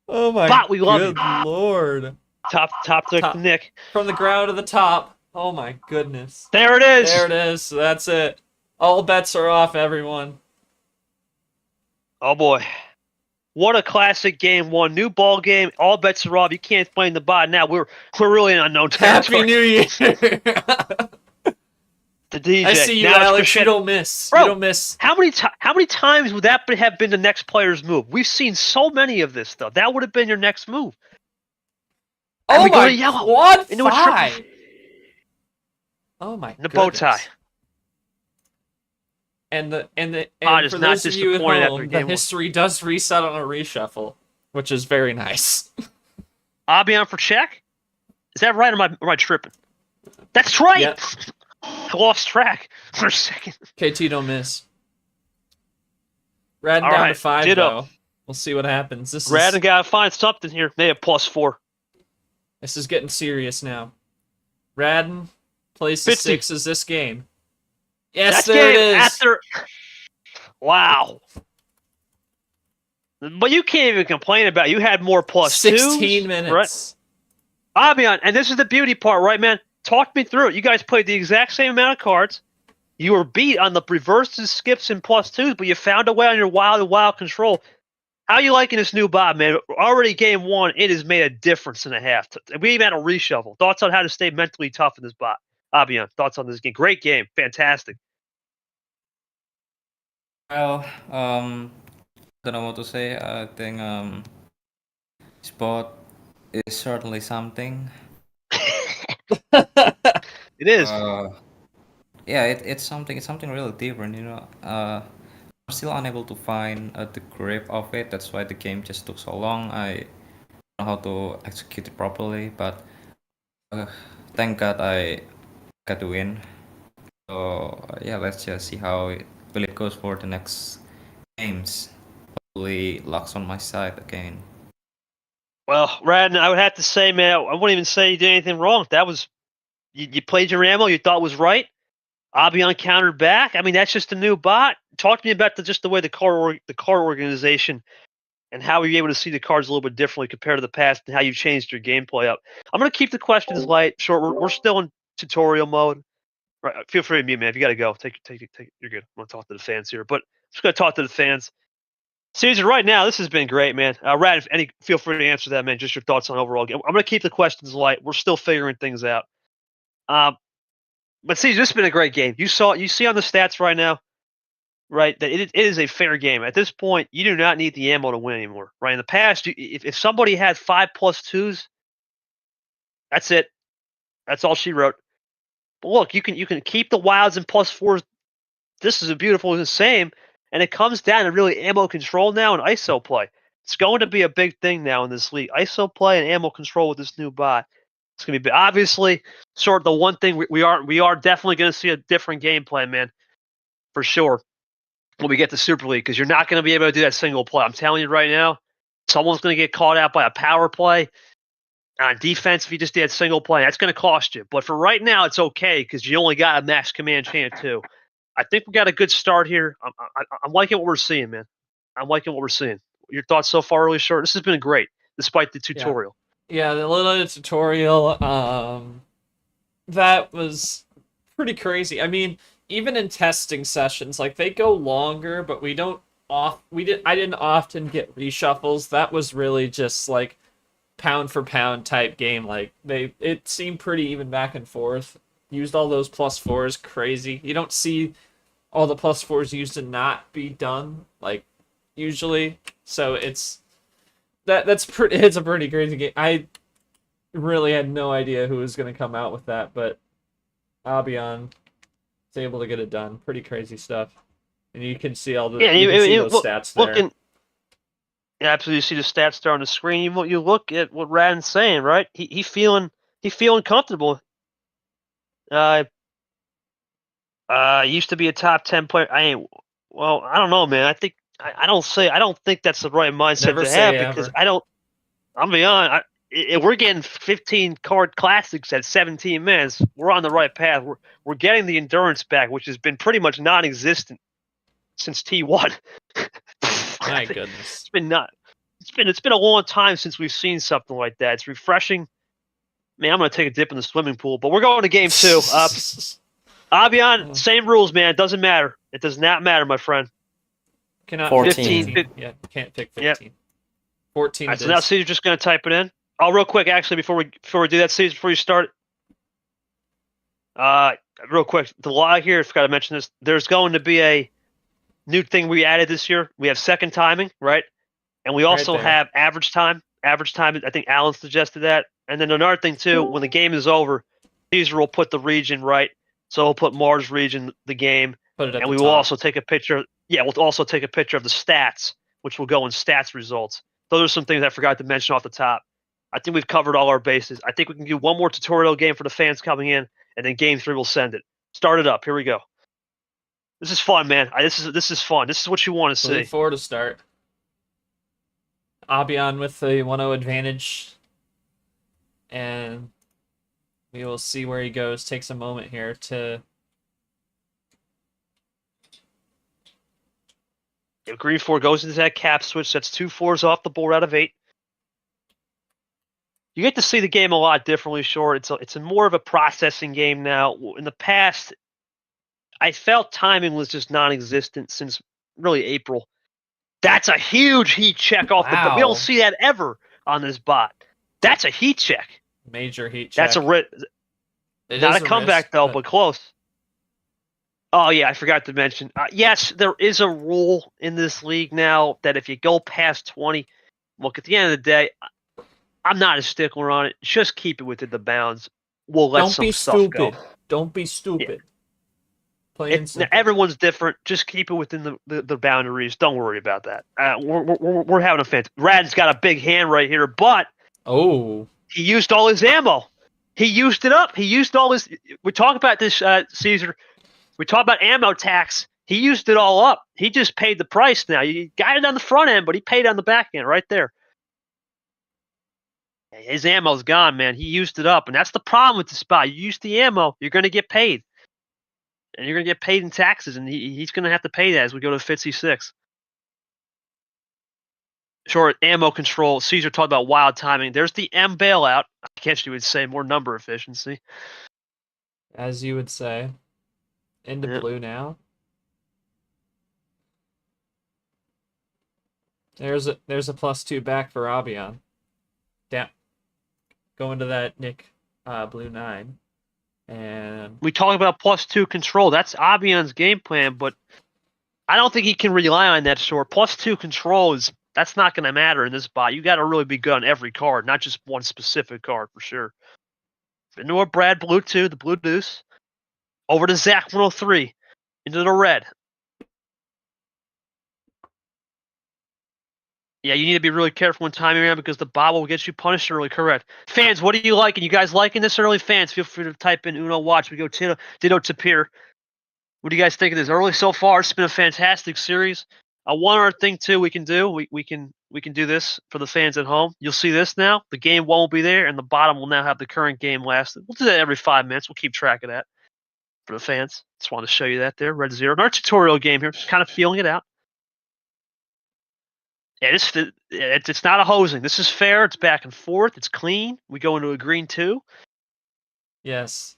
[SPEAKER 1] Oh my
[SPEAKER 2] Bot, we love
[SPEAKER 1] good
[SPEAKER 2] you.
[SPEAKER 1] Lord.
[SPEAKER 2] Top to Nick.
[SPEAKER 1] From the ground to the top. Oh my goodness.
[SPEAKER 2] There it is.
[SPEAKER 1] There it is. That's it. All bets are off, everyone.
[SPEAKER 2] Oh boy. What a classic game 1. New ball game. All bets are off. You can't blame the bot now. We're really in unknown territory.
[SPEAKER 1] Happy New Year.
[SPEAKER 2] The DJ.
[SPEAKER 1] I see you,
[SPEAKER 2] now
[SPEAKER 1] Alex. You don't miss.
[SPEAKER 2] Bro,
[SPEAKER 1] you don't miss.
[SPEAKER 2] How many times would that have been the next player's move? We've seen so many of this stuff. That would have been your next move.
[SPEAKER 1] Oh my quad
[SPEAKER 2] into a
[SPEAKER 1] 5. Oh my
[SPEAKER 2] the bow tie.
[SPEAKER 1] And
[SPEAKER 2] is
[SPEAKER 1] for
[SPEAKER 2] not
[SPEAKER 1] those of you at
[SPEAKER 2] disappointed after
[SPEAKER 1] home, the
[SPEAKER 2] game 1.
[SPEAKER 1] history does reset on a reshuffle, which is very nice.
[SPEAKER 2] Abyan for check? Is that right, or am I tripping? That's right!
[SPEAKER 1] Yep.
[SPEAKER 2] I lost track for a second.
[SPEAKER 1] KT don't miss. Radin
[SPEAKER 2] All
[SPEAKER 1] down
[SPEAKER 2] right,
[SPEAKER 1] to 5,
[SPEAKER 2] ditto.
[SPEAKER 1] though. We'll see what happens.
[SPEAKER 2] Radin got to find something here. They have +4.
[SPEAKER 1] This is getting serious now. Radin plays the 6s this game. Yes, there it is.
[SPEAKER 2] Wow. But you can't even complain about it. You had more +2s.
[SPEAKER 1] 16 minutes.
[SPEAKER 2] Right? Abyan, and this is the beauty part, right, man? Talk me through it. You guys played the exact same amount of cards. You were beat on the reverses, skips, and +2s, but you found a way on your wild control. How are you liking this new bot, man? Already game 1, it has made a difference and a half. We even had a reshuffle. Thoughts on how to stay mentally tough in this bot? Abyan, thoughts on this game? Great game. Fantastic.
[SPEAKER 4] Well, don't know what to say. I think sport is certainly something.
[SPEAKER 2] It is.
[SPEAKER 4] Yeah, it's something. It's something really different, I'm still unable to find the grip of it. That's why the game just took so long. I don't know how to execute it properly, but thank God I got to win. So yeah, let's just see how it goes for the next games. Hopefully, luck's on my side again.
[SPEAKER 2] Well, Radin, I would have to say, man, I wouldn't even say you did anything wrong. That was you played your ammo. You thought was right. Abyan countered back. I mean, that's just a new bot. Talk to me about the way the card organization and how you're able to see the cards a little bit differently compared to the past and how you changed your gameplay up. I'm going to keep the questions light, short. We're still in tutorial mode. Right, feel free to mute, man. If you got to go, take it. You're good. I'm going to talk to the fans here, but I'm just going to talk to the fans. Caesar, right now, this has been great, man. Rad, feel free to answer that, man. Just your thoughts on overall game. I'm going to keep the questions light. We're still figuring things out. But Caesar, this has been a great game. You see on the stats right now, right, that it is a fair game. At this point, you do not need the ammo to win anymore, right? In the past, if somebody had 5+2s, that's it. That's all she wrote. But look, you can keep the wilds and +4s. This is a beautiful the same, and it comes down to really ammo control now and ISO play. It's going to be a big thing now in this league. ISO play and ammo control with this new bot. It's going to be obviously sort of the one thing we are definitely going to see a different gameplay, man, for sure. when we get to Super League, because you're not going to be able to do that single play. I'm telling you right now, someone's going to get caught out by a power play. On defense, if you just did single play, that's going to cost you. But for right now, it's okay because you only got a max command chain of 2. I think we got a good start here. I'm liking what we're seeing, man. I'm liking what we're seeing. Your thoughts so far, really short? This has been great, despite the tutorial.
[SPEAKER 1] Yeah, the little tutorial, that was pretty crazy. I mean, even in testing sessions, like they go longer, but I didn't often get reshuffles. That was really just like pound for pound type game. Like it seemed pretty even back and forth. Used all those +4s, crazy. You don't see all the +4s used to not be done like usually. So it's a pretty crazy game. I really had no idea who was going to come out with that, but Abyan is able to get it done. Pretty crazy stuff. And you can see all the those stats there.
[SPEAKER 2] Absolutely, you see the stats there on the screen. You look at what Radin's saying, right? He feeling comfortable. Used to be a top 10 player. I don't know, man. I don't think that's the right mindset to have because I'm be honest. If we're getting 15 card classics at 17 minutes, we're on the right path. We're getting the endurance back, which has been pretty much non-existent since T1.
[SPEAKER 1] My goodness,
[SPEAKER 2] it's been a long time since we've seen something like that. It's refreshing. Man, I'm gonna take a dip in the swimming pool, but we're going to game 2. Abyan, same rules, man. It doesn't matter. It does not matter, my friend.
[SPEAKER 1] Cannot
[SPEAKER 4] 14.
[SPEAKER 1] 15. Yeah, can't pick 15. Yep. 14.
[SPEAKER 2] Right, so now Caesar's just gonna type it in. Oh, real quick, actually, before we do that, Caesar, before you start, real quick, the law here, I forgot to mention this. There's going to be a new thing we added this year. We have second timing, right? And we also have average time. Average time, I think Alan suggested that. And then another thing too, when the game is over, Caesar will put the region right. So we'll put Mars region, the game, and we will also take a picture. Yeah, we'll also take a picture of the stats, which will go in stats results. Those are some things I forgot to mention off the top. I think we've covered all our bases. I think we can do one more tutorial game for the fans coming in, and then game 3 will send it. Start it up. Here we go. This is fun, man. This is fun. This is what you want to see.
[SPEAKER 1] Looking forward to start. Abyan with the 1-0 advantage, and we will see where he goes. Takes a moment here to.
[SPEAKER 2] If green 4 goes into that cap switch, that's 2 4s off the board out of 8. You get to see the game a lot differently, Short. It's a more of a processing game now. In the past, I felt timing was just non-existent since really April. That's a huge heat check off the. We don't see that ever on this bot. That's a heat check.
[SPEAKER 1] Major heat check.
[SPEAKER 2] That's not a comeback though, but close. Oh yeah, I forgot to mention. Yes, there is a rule in this league now that if you go past 20, look, at the end of the day, I'm not a stickler on it. Just keep it within the bounds. We'll let some stuff go.
[SPEAKER 1] Don't be stupid.
[SPEAKER 2] Yeah. Everyone's different. Just keep it within the boundaries. Don't worry about that. We're having a fan. Rad's got a big hand right here, but he used all his ammo. He used it up. He used all his. We talk about this, Caesar. We talk about ammo tax. He used it all up. He just paid the price now. You got it on the front end, but he paid on the back end right there. His ammo's gone, man. He used it up, and that's the problem with the spot. You use the ammo, you're going to get paid. And you're going to get paid in taxes, and he's going to have to pay that as we go to FTSE 6. Short ammo control. Caesar talked about wild timing. There's the M bailout. I guess you would say more number efficiency.
[SPEAKER 1] As you would say. Into blue now. There's a +2 back for Abyan. Down. Going to that Nick blue 9. And
[SPEAKER 2] we talk about +2 control. That's Abyan's game plan, but I don't think he can rely on that Short. +2 control that's not going to matter in this bot. You got to really be good on every card, not just one specific card for sure. Into a Brad blue 2, the blue deuce. Over to Zach 103. Into the red. Yeah, you need to be really careful when timing around because the bot will get you punished early. Correct. Fans, what are you liking? You guys liking this early? Fans, feel free to type in Uno Watch. We go Ditto Tapir. What do you guys think of this? Early so far, it's been a fantastic series. One other thing too we can do, we can do this for the fans at home. You'll see this now. The game won't be there, and the bottom will now have the current game lasted. We'll do that every 5 minutes. We'll keep track of that for the fans. Just wanted to show you that there. Red Zero. Another tutorial game here. Just kind of feeling it out. Yeah, it's not a hosing. This is fair. It's back and forth. It's clean. We go into a green 2.
[SPEAKER 1] Yes.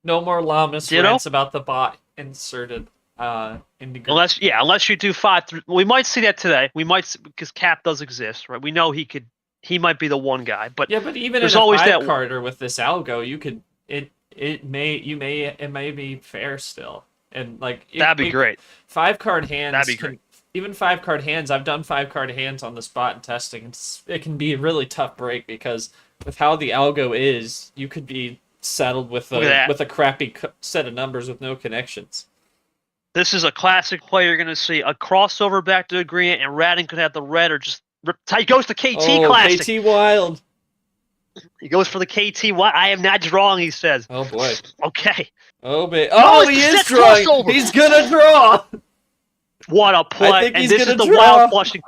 [SPEAKER 1] No more Lamas rants about the bot inserted into
[SPEAKER 2] unless you do 5 through. We might see that today. We might, because Cap does exist, right? We know he might be the one guy, but
[SPEAKER 1] yeah, but even
[SPEAKER 2] there's
[SPEAKER 1] in a
[SPEAKER 2] always
[SPEAKER 1] 5-carder with this algo, you could it may be fair still, and like
[SPEAKER 2] that'd be great.
[SPEAKER 1] 5-card hands.
[SPEAKER 2] That'd be great.
[SPEAKER 1] Even 5-card hands. I've done 5-card hands on the spot in testing. It can be a really tough break because with how the algo is, you could be saddled with a crappy set of numbers with no connections.
[SPEAKER 2] This is a classic play. You're going to see a crossover back to the green, and Radin could have the red or just. He goes to KT classic.
[SPEAKER 1] KT Wild.
[SPEAKER 2] He goes for the KT Wild. I am not drawing, he says.
[SPEAKER 1] Oh boy.
[SPEAKER 2] Okay.
[SPEAKER 1] Oh boy. Oh, he is drawing. Crossover. He's gonna draw.
[SPEAKER 2] What a play! And this is the wild flushing.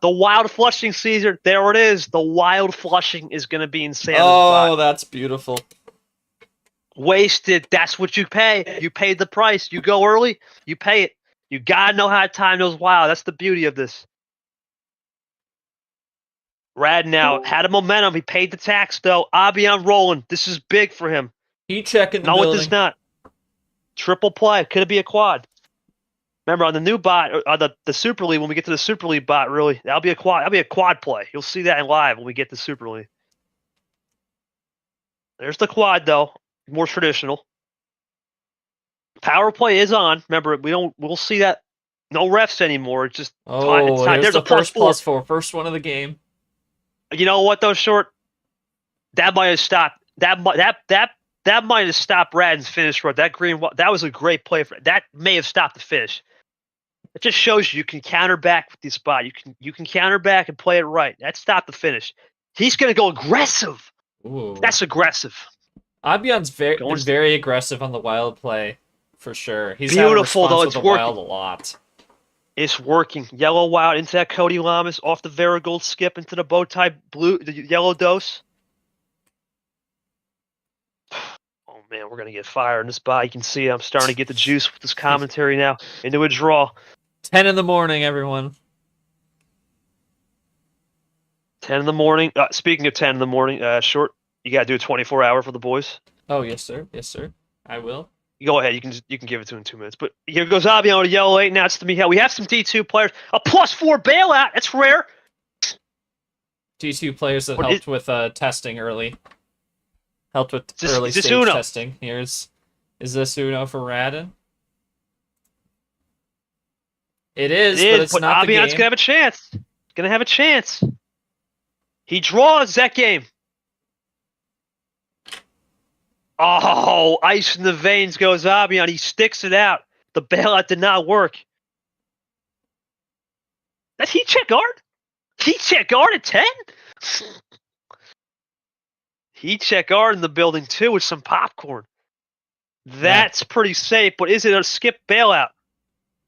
[SPEAKER 2] The wild flushing Caesar. There it is. The wild flushing is going to be in Santa's bot.
[SPEAKER 1] That's beautiful.
[SPEAKER 2] Wasted. That's what you pay. You paid the price. You go early, you pay it. You gotta know how to time those wild. That's the beauty of this. Rad now had a momentum. He paid the tax though. Abyan rolling. This is big for him.
[SPEAKER 1] He checking the
[SPEAKER 2] no,
[SPEAKER 1] building.
[SPEAKER 2] it does not. Triple play. Could it be a quad? Remember on the new bot, the Super League, when we get to the Super League bot, really, that'll be a quad. That'll be a quad play. You'll see that in live when we get to Super League. There's the quad though. More traditional. Power play is on. Remember, we'll see that. No refs anymore. It's just
[SPEAKER 1] it's time.
[SPEAKER 2] There's
[SPEAKER 1] the
[SPEAKER 2] a
[SPEAKER 1] +4. First one of the game.
[SPEAKER 2] You know what though, Short? That might have stopped. That might have stopped Radin's finish run. That green. That was a great play for. That may have stopped the finish. It just shows you can counter back with this spot. You can counter back and play it right. That stopped the finish. He's going to go aggressive.
[SPEAKER 1] Ooh.
[SPEAKER 2] That's aggressive.
[SPEAKER 1] Abyan's been very aggressive on the wild play, for sure. He's
[SPEAKER 2] beautiful though. It's working.
[SPEAKER 1] Wild a lot.
[SPEAKER 2] It's working. Yellow wild into that Cody Lamas off the Varigold skip into the bow tie blue, the yellow dose. Oh man, we're gonna get fire in this spot. You can see I'm starting to get the juice with this commentary now into a draw.
[SPEAKER 1] 10 in the morning, everyone.
[SPEAKER 2] 10 in the morning. Speaking of 10 in the morning, Short, you gotta do a 24-hour for the boys.
[SPEAKER 1] Oh yes, sir. Yes, sir. I will.
[SPEAKER 2] Go ahead. You can give it to him in 2 minutes. But here goes Abyan with a yellow 8. Now it's to me. We have some D2 players. A +4 bailout. That's rare.
[SPEAKER 1] D2 players that helped with testing early. Helped with early stage
[SPEAKER 2] Uno?
[SPEAKER 1] testing. Is this Uno for Radin? It is, but it's not the game.
[SPEAKER 2] Abyan's gonna have a chance. Gonna have a chance. He draws that game. Oh, ice in the veins goes Abyan. He sticks it out. The bailout did not work. That's heat check guard? Heat check guard at 10? Heat check guard in the building too with some popcorn. That's pretty safe, but is it a skip bailout?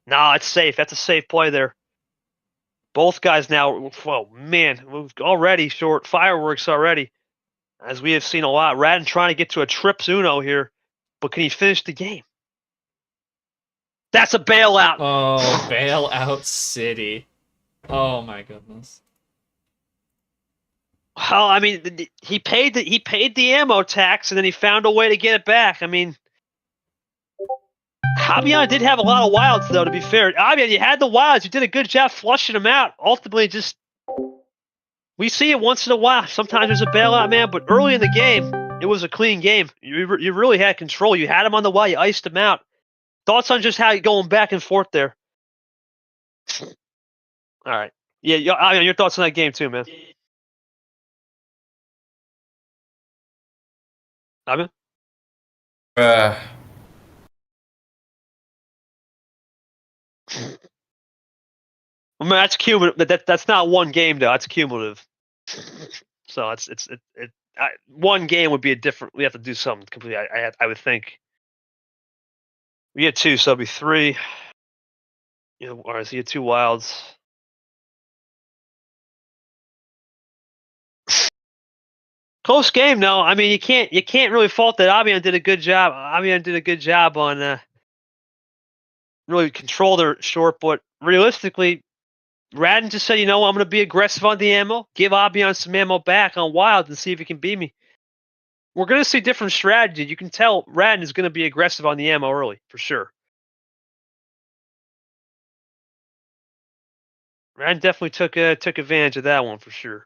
[SPEAKER 2] No, it's safe. That's a safe play there. Both guys now, oh man, already short fireworks already. As we have seen a lot. Radin trying to get to a trips Uno here, but can he finish the game? That's a bailout.
[SPEAKER 1] Oh, bailout city. Oh my goodness.
[SPEAKER 2] Well, I mean, he paid the ammo tax, and then he found a way to get it back. I mean, Abyan did have a lot of wilds, though, to be fair. Abyan, you had the wilds. You did a good job flushing them out. Ultimately, just... We see it once in a while. Sometimes there's a bailout, man, but early in the game, it was a clean game. You really had control. You had him on the wall. You iced him out. Thoughts on just how you're going back and forth there? All right. Yeah, I mean, your thoughts on that game too, man. I mean, that's cumulative. That's not one game though. That's cumulative. So it's one game would be a different. We have to do something completely. I would think. We had 2, so it'll be 3. All right, so you had 2 wilds. Close game, though. I mean, you can't really fault that. Abyan did a good job. Abyan did a good job on really control their short, but realistically, Radin just said, I'm going to be aggressive on the ammo, give Abyan some ammo back on wild and see if he can beat me. We're going to see different strategy. You can tell Radin is going to be aggressive on the ammo early, for sure. Radin definitely took advantage of that one, for sure.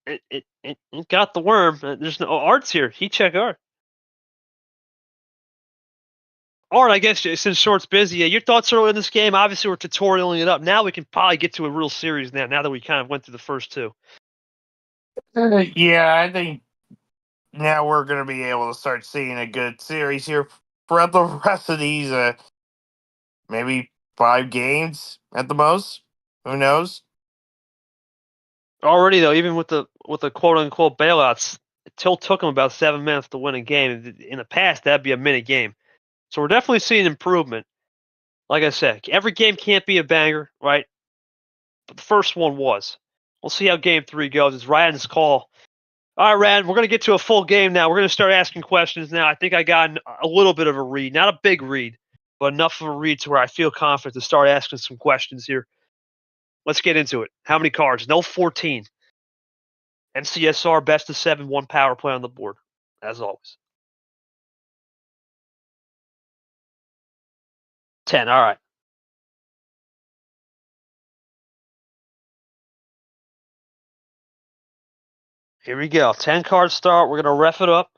[SPEAKER 2] It got the worm. There's no Art's here. He check Art. Art, I guess since Short's busy, your thoughts early in this game? Obviously, we're tutorialing it up. Now we can probably get to a real series now that we kind of went through the first 2.
[SPEAKER 3] Yeah, I think now we're going to be able to start seeing a good series here throughout the rest of these, maybe 5 games at the most. Who knows?
[SPEAKER 2] Already though, even with the quote unquote bailouts, it still took them about 7 minutes to win a game. In the past, that'd be a minute game. So we're definitely seeing improvement. Like I said, every game can't be a banger, right? But the first one was. We'll see how game 3 goes. It's Ryan's call. All right, Ryan, we're going to get to a full game now. We're going to start asking questions now. I think I got a little bit of a read. Not a big read, but enough of a read to where I feel confident to start asking some questions here. Let's get into it. How many cards? No 14. MCSR, best of 7, 1 power play on the board, as always. 10, all right. Here we go. 10 card start. We're going to ref it up.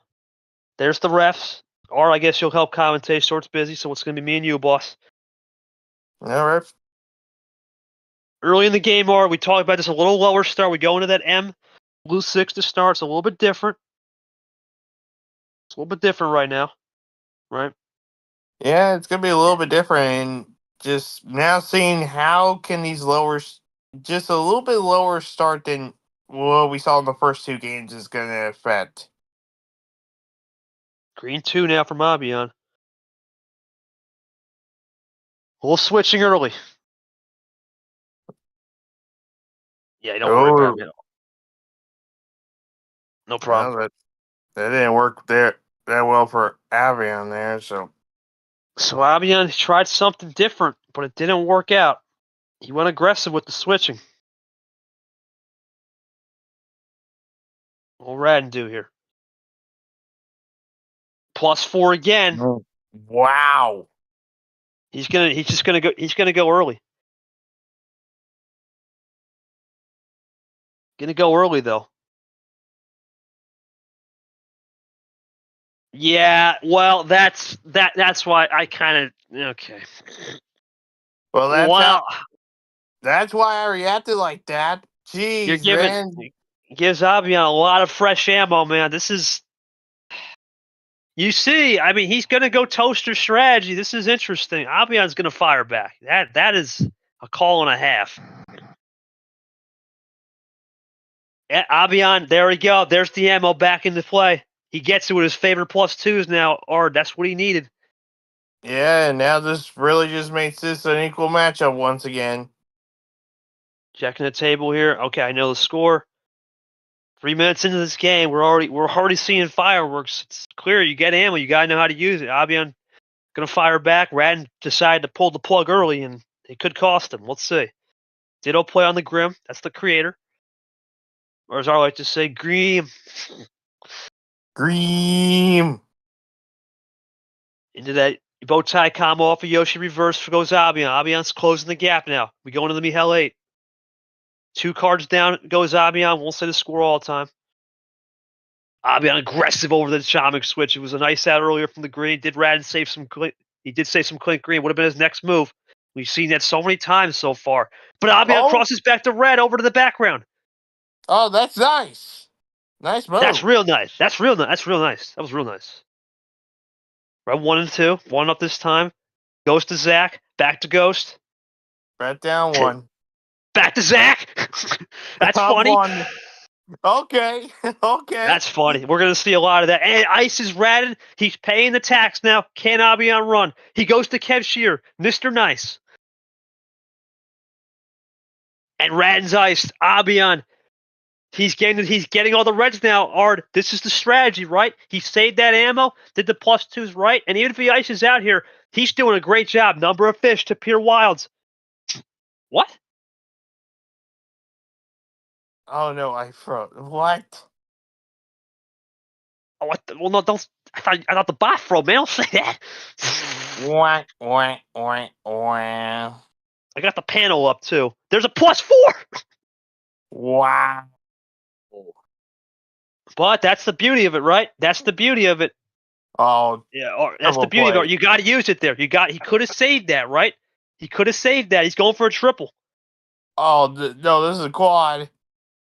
[SPEAKER 2] There's the refs. Or I guess you'll help commentate. Short's busy, so it's going to be me and you, boss.
[SPEAKER 3] All right.
[SPEAKER 2] Early in the game, Art, we talked about this a little lower start. We go into that M, blue 6 to start. It's a little bit different. It's a little bit different right now, right?
[SPEAKER 3] Yeah, it's going to be a little bit different. And just now seeing how can these just a little bit lower start than what we saw in the first 2 games is going to affect.
[SPEAKER 2] Green 2 now from Abyan. A little switching early. Yeah, don't worry about it. No problem.
[SPEAKER 3] Well, that didn't work that well for Abyan there, so.
[SPEAKER 2] So Abyan tried something different, but it didn't work out. He went aggressive with the switching. What will Radin do here? +4 again.
[SPEAKER 3] Wow.
[SPEAKER 2] He's just gonna go early. Gonna go early though. Yeah, well, that's why I kind of okay.
[SPEAKER 3] Well,
[SPEAKER 2] Wow,
[SPEAKER 3] that's why I reacted like that.
[SPEAKER 2] you're
[SPEAKER 3] Jeez,
[SPEAKER 2] giving
[SPEAKER 3] man.
[SPEAKER 2] gives Abyan a lot of fresh ammo, man. This is, you see, I mean, he's gonna go toaster strategy. This is interesting. Abyan's gonna fire back. That is a call and a half. Yeah, Abyan, there we go. There's the ammo back into play. He gets it with his favorite +2s now, or that's what he needed.
[SPEAKER 3] Yeah, and now this really just makes this an equal matchup once again.
[SPEAKER 2] Checking the table here. Okay, I know the score. 3 minutes into this game, we're already seeing fireworks. It's clear you get ammo, you gotta know how to use it. Abyan gonna fire back. Radin decided to pull the plug early, and it could cost him. Let's see. Ditto play on the Grim. That's the creator. Or as I like to say, Grim.
[SPEAKER 3] Green.
[SPEAKER 2] Into that bow tie combo off of Yoshi reverse goes Abyan. Abyan's closing the gap now. We go into the Mihel 8. 2 cards down goes Abyan. Won't say the score all the time. Abyan aggressive over the Shamik switch. It was a nice out earlier from the green. Did Radin save some clean? He did save some clean green. Would have been his next move. We've seen that so many times so far. But Abyan crosses back to red over to the background.
[SPEAKER 3] Oh, that's nice. Nice move.
[SPEAKER 2] That's real nice. That's real nice. That's real nice. That was real nice. Right, 1 and 2. 1 up this time. Ghost to Zach. Back to Ghost.
[SPEAKER 3] Bet down 1.
[SPEAKER 2] Back to Zach. That's
[SPEAKER 3] Top
[SPEAKER 2] funny.
[SPEAKER 3] 1. Okay. Okay.
[SPEAKER 2] That's funny. We're going to see a lot of that. And Ice is Radin. He's paying the tax now. Can Abyan run? He goes to Kev Shear, Mr. Nice. And Radin's iced. Abyan, he's getting all the reds now, Ard. This is the strategy, right? He saved that ammo, did the +2s right, and even if he ices out here, he's doing a great job. Number of fish to Pier Wilds. What?
[SPEAKER 3] Oh no, I froze. What?
[SPEAKER 2] Oh, what the, well, no, don't. I thought the bot froze, man. Don't say that.
[SPEAKER 3] Wah, wah, wah, wah.
[SPEAKER 2] I got the panel up too. There's a +4.
[SPEAKER 3] Wow.
[SPEAKER 2] But that's the beauty of it, right? That's the beauty of it.
[SPEAKER 3] Oh,
[SPEAKER 2] Yeah, or that's the
[SPEAKER 3] double
[SPEAKER 2] beauty of
[SPEAKER 3] play.
[SPEAKER 2] it. You got to use it there. He could have saved that, right? He could have saved that. He's going for a triple.
[SPEAKER 3] Oh, no, this is a quad.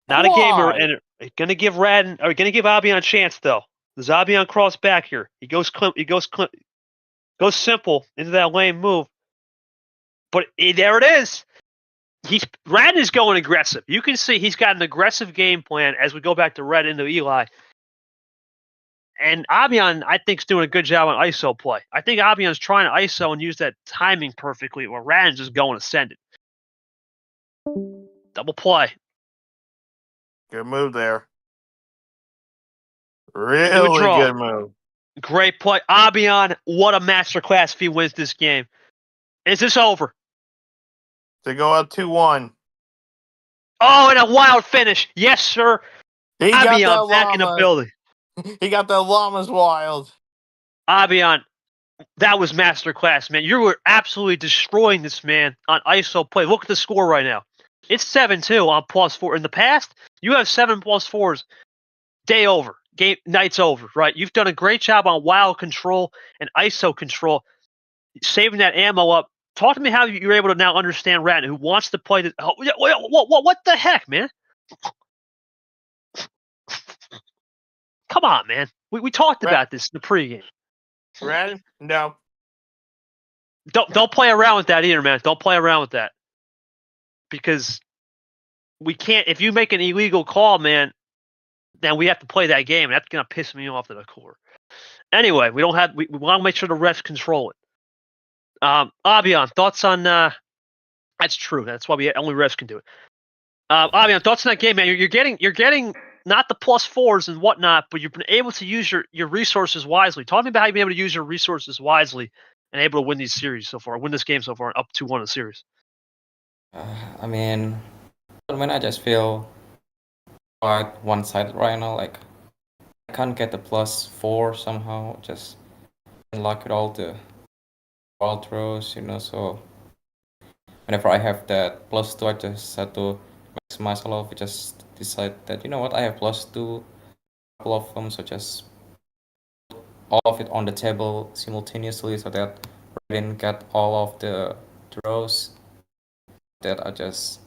[SPEAKER 2] Not a gamer,
[SPEAKER 3] Quad.
[SPEAKER 2] and gonna give Radin or gonna give Abyan a chance though. Does Abyan cross back here? He goes goes simple into that lane move. But there it is. Radin is going aggressive. You can see he's got an aggressive game plan as we go back to Red into Eli. And Abyan, I think, is doing a good job on ISO play. I think Abyan's trying to ISO and use that timing perfectly, where Radin's just going ascendant. Double play.
[SPEAKER 3] Good move there.
[SPEAKER 2] Good
[SPEAKER 3] Really
[SPEAKER 2] draw.
[SPEAKER 3] good move.
[SPEAKER 2] Great play. Abyan, what a masterclass if he wins this game. Is this over?
[SPEAKER 3] To go up 2-1.
[SPEAKER 2] Oh, and a wild finish. Yes, sir.
[SPEAKER 3] He got that
[SPEAKER 2] Abyan back in the
[SPEAKER 3] llama.
[SPEAKER 2] building.
[SPEAKER 3] He got that llama's wild.
[SPEAKER 2] Abyan, that was masterclass, man. You were absolutely destroying this man on ISO play. Look at the score right now. It's 7-2 on +4. In the past, you have 7 +4s. Day over. Night's over, right? You've done a great job on wild control and ISO control, saving that ammo up. Talk to me how you're able to now understand Radin, who wants to play this. Oh, what the heck, man? Come on, man. We talked about this in the pregame.
[SPEAKER 3] Red? No.
[SPEAKER 2] Don't play around with that either, man. Don't play around with that. Because we can't, if you make an illegal call, man, then we have to play that game. And that's gonna piss me off to the core. Anyway, we want to make sure the refs control it. Abyan, thoughts on that's true. That's why only refs can do it. Abyan, thoughts on that game, man? You're getting not the +4s and whatnot, but you've been able to use your resources wisely. Talk to me about how you've been able to use your resources wisely and able to win these series so far, win this game so far, up 2-1 in the series.
[SPEAKER 4] I mean, I just feel quite one-sided right now. Like, I can't get the +4 somehow. Just unlock it all the ball throws, So whenever I have that +2, I just have to maximize all of it. Just decide that, you know what, I have +2, couple of them, so just all of it on the table simultaneously so that I didn't get all of the throws. That I just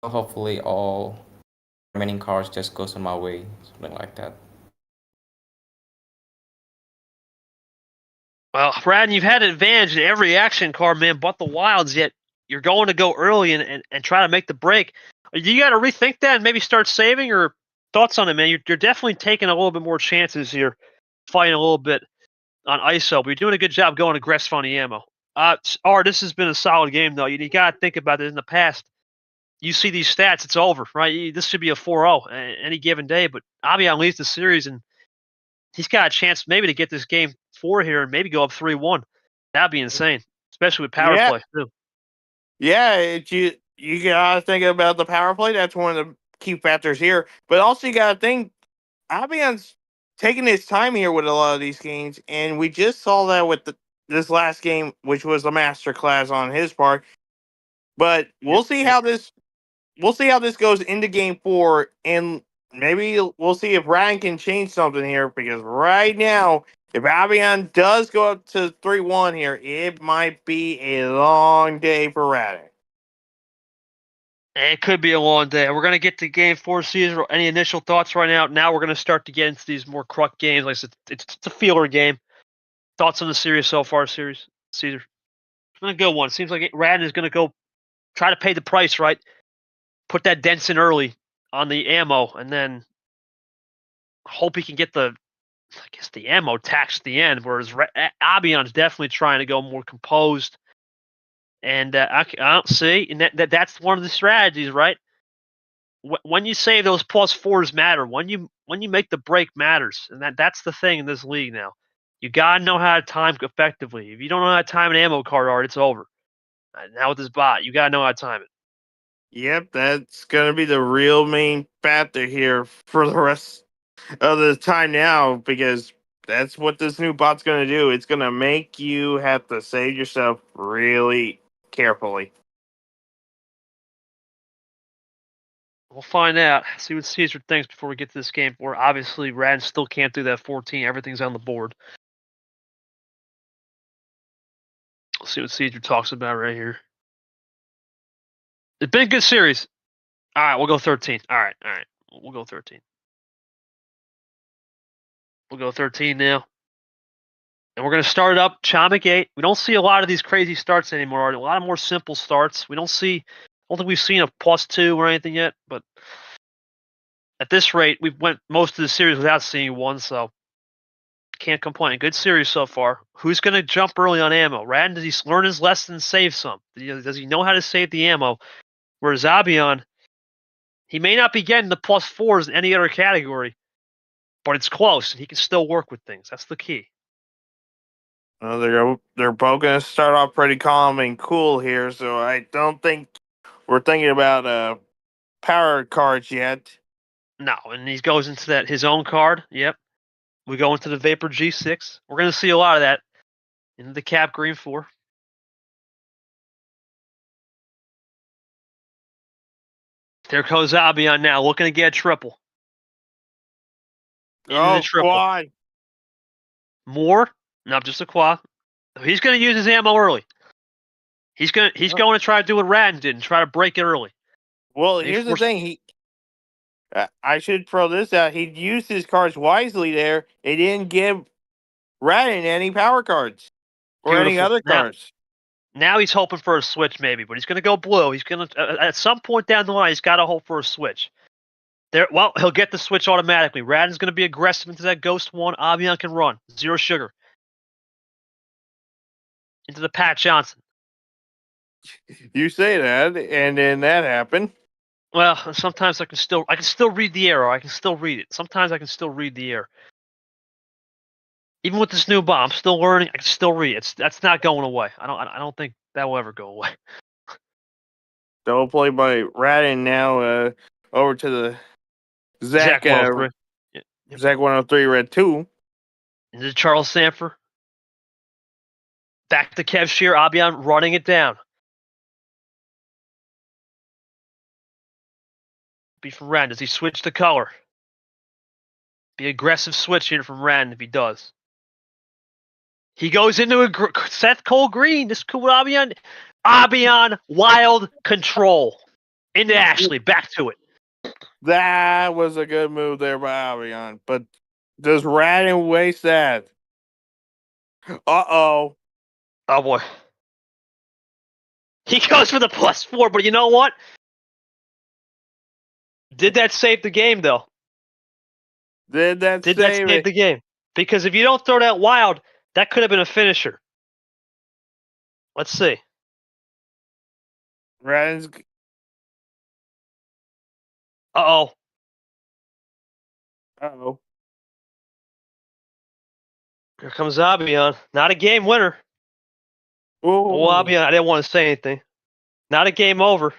[SPEAKER 4] hopefully all remaining cards just goes on my way, something like that.
[SPEAKER 2] Well, Radin, you've had an advantage in every action card, man, but the wilds, yet you're going to go early and try to make the break. You got to rethink that and maybe start saving, or thoughts on it, man? You're definitely taking a little bit more chances here, fighting a little bit on ISO, but you're doing a good job going aggressive on the ammo. This has been a solid game, though. You got to think about it. In the past, you see these stats, it's over, right? This should be a 4-0 any given day, but Abyan leads the series, and he's got a chance maybe to get this game 4 here and maybe go up 3-1. That'd be insane, especially with power play, too.
[SPEAKER 3] Yeah, you gotta think about the power play. That's one of the key factors here. But also you gotta think Abyan's taking his time here with a lot of these games, and we just saw that with this last game, which was a masterclass on his part. But we'll see how this goes into game 4, and maybe we'll see if Ryan can change something here, because right now, if Abyan does go up to 3-1 here, it might be a long day for Radin.
[SPEAKER 2] It could be a long day. We're going to get to game 4, Caesar. Any initial thoughts right now? Now we're going to start to get into these more Kruk games. Like I said, it's a feeler game. Thoughts on the series so far, Caesar? It's been a good one. Seems like Radin is going to go try to pay the price, right? Put that dents in early on the ammo, and then hope he can get the ammo taxed at the end. Whereas Abyan's definitely trying to go more composed. And I don't see, and that's one of the strategies, right? When you say those +4s matter, when you make the break matters, and that's the thing in this league now. You gotta know how to time effectively. If you don't know how to time an ammo card art, it's over. Now with this bot, you gotta know how to time it.
[SPEAKER 3] Yep, that's going to be the real main factor here for the rest of the time now, because that's what this new bot's going to do. It's going to make you have to save yourself really carefully.
[SPEAKER 2] We'll find out. See what Caesar thinks before we get to this game. Where obviously Radin still can't do that 14. Everything's on the board. We'll see what Caesar talks about right here. It's been a good series. All right, we'll go 13. All right. We'll go 13. We'll go 13 now. And we're going to start up Chama Gate. We don't see a lot of these crazy starts anymore. A lot of more simple starts. I don't think we've seen a +2 or anything yet, but at this rate, we've went most of the series without seeing one, so can't complain. Good series so far. Who's going to jump early on ammo? Radin, does he learn his lesson and save some? Does he know how to save the ammo? Whereas Abyan, he may not be getting the +4s in any other category, but it's close, and he can still work with things. That's the key.
[SPEAKER 3] Well, they're both going to start off pretty calm and cool here, so I don't think we're thinking about power cards yet.
[SPEAKER 2] No, and he goes into his own card. Yep. We go into the Vapor G6. We're going to see a lot of that in the Cap Green 4. There goes Abyan now, looking to get a triple. Into the triple.
[SPEAKER 3] Quad.
[SPEAKER 2] More? No, just a quad. He's going to use his ammo early. He's going to try to do what Radin did and try to break it early.
[SPEAKER 3] Well, here's the thing. I should throw this out. He used his cards wisely there. He didn't give Radin any power cards or any
[SPEAKER 2] Beautiful.
[SPEAKER 3] other cards.
[SPEAKER 2] Now he's hoping for a switch, maybe, but he's going to go blue. He's going to at some point down the line, he's got to hope for a switch. He'll get the switch automatically. Radin's going to be aggressive into that Ghost 1. Abyan can run. 0 sugar. Into the Pat Johnson.
[SPEAKER 3] You say that, and then that happened.
[SPEAKER 2] Well, sometimes I can still read the arrow. I can still read it. Sometimes I can still read the air. Even with this new bomb, I'm still learning. I can still read it. That's not going away. I don't think that will ever go away.
[SPEAKER 3] Double play by Radin now. Over to the Zach.
[SPEAKER 2] Zach 103.
[SPEAKER 3] Zach 103 red 2.
[SPEAKER 2] Into Charles Sanford. Back to Kev Shear. Abyan running it down. Be from Radin. Does he switch the color? Be aggressive switch here from Radin if he does. He goes into a Seth Cole Green. This is cool with Abyan. Abyan wild control. Into Ashley. Back to it.
[SPEAKER 3] That was a good move there by Abyan. But does Radin waste that? Uh-oh.
[SPEAKER 2] Oh, boy. He goes for the +4, but you know what? Did that save the game, though?
[SPEAKER 3] Did that save
[SPEAKER 2] the game? Because if you don't throw that wild, that could have been a finisher. Let's see.
[SPEAKER 3] Radin's...
[SPEAKER 2] Uh-oh.
[SPEAKER 3] Uh-oh.
[SPEAKER 2] Here comes Abyan. Not a game winner.
[SPEAKER 3] Ooh.
[SPEAKER 2] Oh, Abyan, I didn't want to say anything. Not a game over.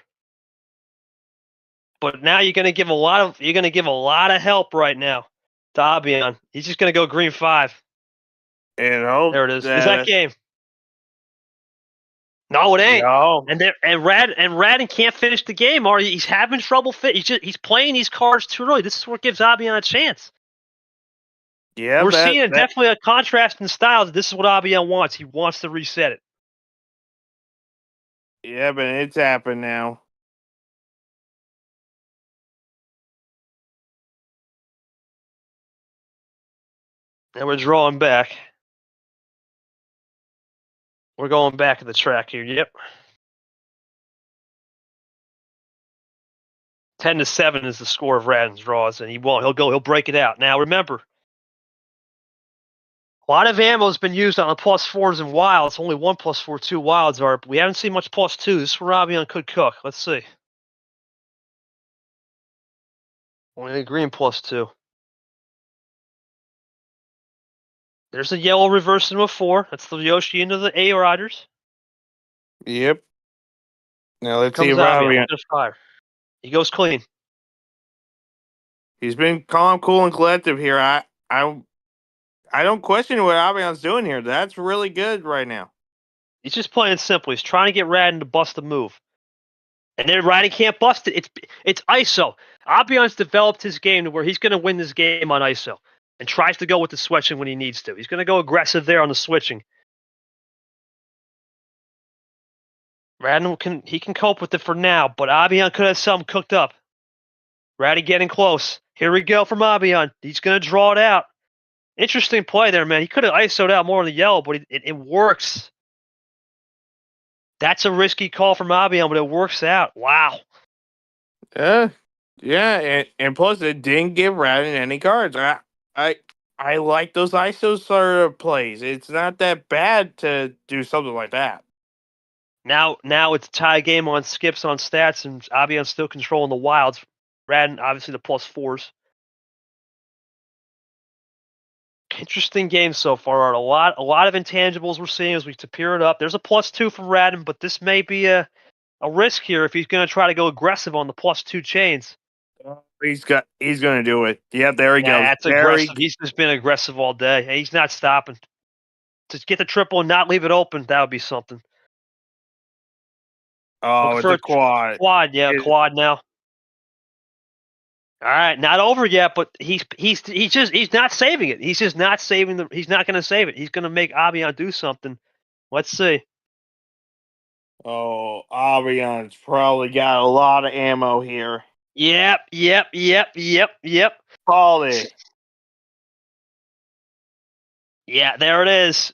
[SPEAKER 2] But now you're gonna give a lot of help right now to Abyan. He's just gonna go green 5. There it is. Is that game? No, it ain't.
[SPEAKER 3] No.
[SPEAKER 2] And Radin can't finish the game, or he's having trouble he's playing these cards too early. This is what gives Abyan a chance.
[SPEAKER 3] Yeah,
[SPEAKER 2] we're seeing definitely a contrast in styles. This is what Abyan wants. He wants to reset it.
[SPEAKER 3] Yeah, but it's happened now.
[SPEAKER 2] And we're drawing back. We're going back to the track here. Yep. 10-7 is the score of Radin's draws, and he won't. He'll break it out. Now remember, a lot of ammo has been used on the +4s and wilds. Only one +4, 2 wilds are. We haven't seen much +2s. This is where Abyan could cook. Let's see. Only the green +2. There's a yellow reverse into a 4. That's the Yoshi into the A riders.
[SPEAKER 3] Yep. Now let's see
[SPEAKER 2] Comes
[SPEAKER 3] if
[SPEAKER 2] Abyan.
[SPEAKER 3] Abyan.
[SPEAKER 2] Look at his fire. He goes clean.
[SPEAKER 3] He's been calm, cool, and collective here. I don't question what Abyan's doing here. That's really good right now.
[SPEAKER 2] He's just playing simple. He's trying to get Radin to bust a move. And then Radin can't bust it. It's ISO. Abyan's developed his game to where he's going to win this game on ISO and tries to go with the switching when he needs to. He's going to go aggressive there on the switching. Radin can cope with it for now, but Abyan could have something cooked up. Radin getting close. Here we go from Abyan. He's going to draw it out. Interesting play there, man. He could have ISO'd out more on the yellow, but it works. That's a risky call from Abyan, but it works out. Wow.
[SPEAKER 3] Yeah, and plus it didn't give Radin any cards. I like those ISO sort of plays. It's not that bad to do something like that.
[SPEAKER 2] Now it's a tie game on skips on stats, and Abyan's still controlling the wilds. Radin, obviously, the +4s. Interesting game so far, Art. A lot of intangibles we're seeing as we tapir it up. There's a +2 from Radin, but this may be a risk here if he's going to try to go aggressive on the +2 chains.
[SPEAKER 3] He's going to do it. Yep, there he goes.
[SPEAKER 2] That's aggressive. He's just been aggressive all day. He's not stopping. To get the triple and not leave it open, that would be something.
[SPEAKER 3] Oh, it's a quad.
[SPEAKER 2] Quad, yeah, quad now. All right, not over yet, but he's not saving it. He's just not saving he's not going to save it. He's going to make Abyan do something. Let's see.
[SPEAKER 3] Oh, Abyan's probably got a lot of ammo here.
[SPEAKER 2] Yep.
[SPEAKER 3] Quality.
[SPEAKER 2] Yeah, there it is.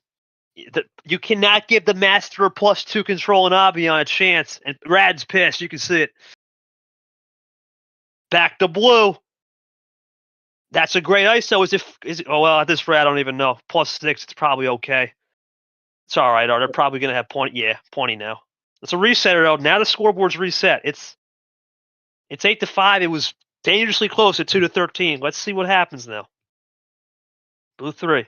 [SPEAKER 2] You cannot give the master a +2 control in Abyan a chance. And Rad's pissed. You can see it. Back to blue. That's a great ISO. Oh well, at this rate, I don't even know. +6, it's probably okay. It's all right. They're probably gonna have point. Yeah, 20 now. It's a resetter though. Now the scoreboard's reset. It's 8-5. It was dangerously close at 2-13. Let's see what happens now. Blue 3.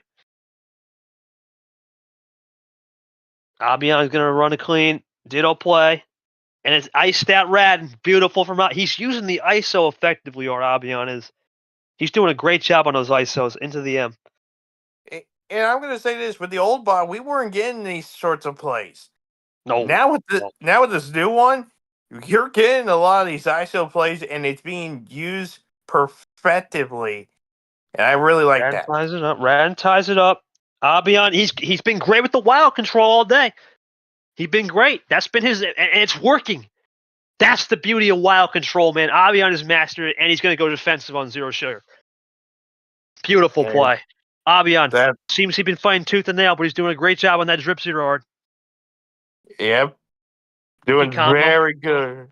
[SPEAKER 2] Abyan's gonna run a clean. Ditto play. And it's iced out Radin. Beautiful from out. He's using the ISO effectively, or Abyan is. He's doing a great job on those ISOs into the M.
[SPEAKER 3] And I'm going to say this, with the old bot, we weren't getting these sorts of plays.
[SPEAKER 2] No.
[SPEAKER 3] Now with this new one, you're getting a lot of these ISO plays, and it's being used perfectively. And I really like that.
[SPEAKER 2] Radin ties it up. Abyan, he's been great with the wild control all day. He's been great. That's been his, and it's working. That's the beauty of wild control, man. Abyan has mastered it, and he's going to go defensive on zero sugar. Beautiful play. Abyan seems he's been fighting tooth and nail, but he's doing a great job on that drip zero hard.
[SPEAKER 3] Yep. Doing very good.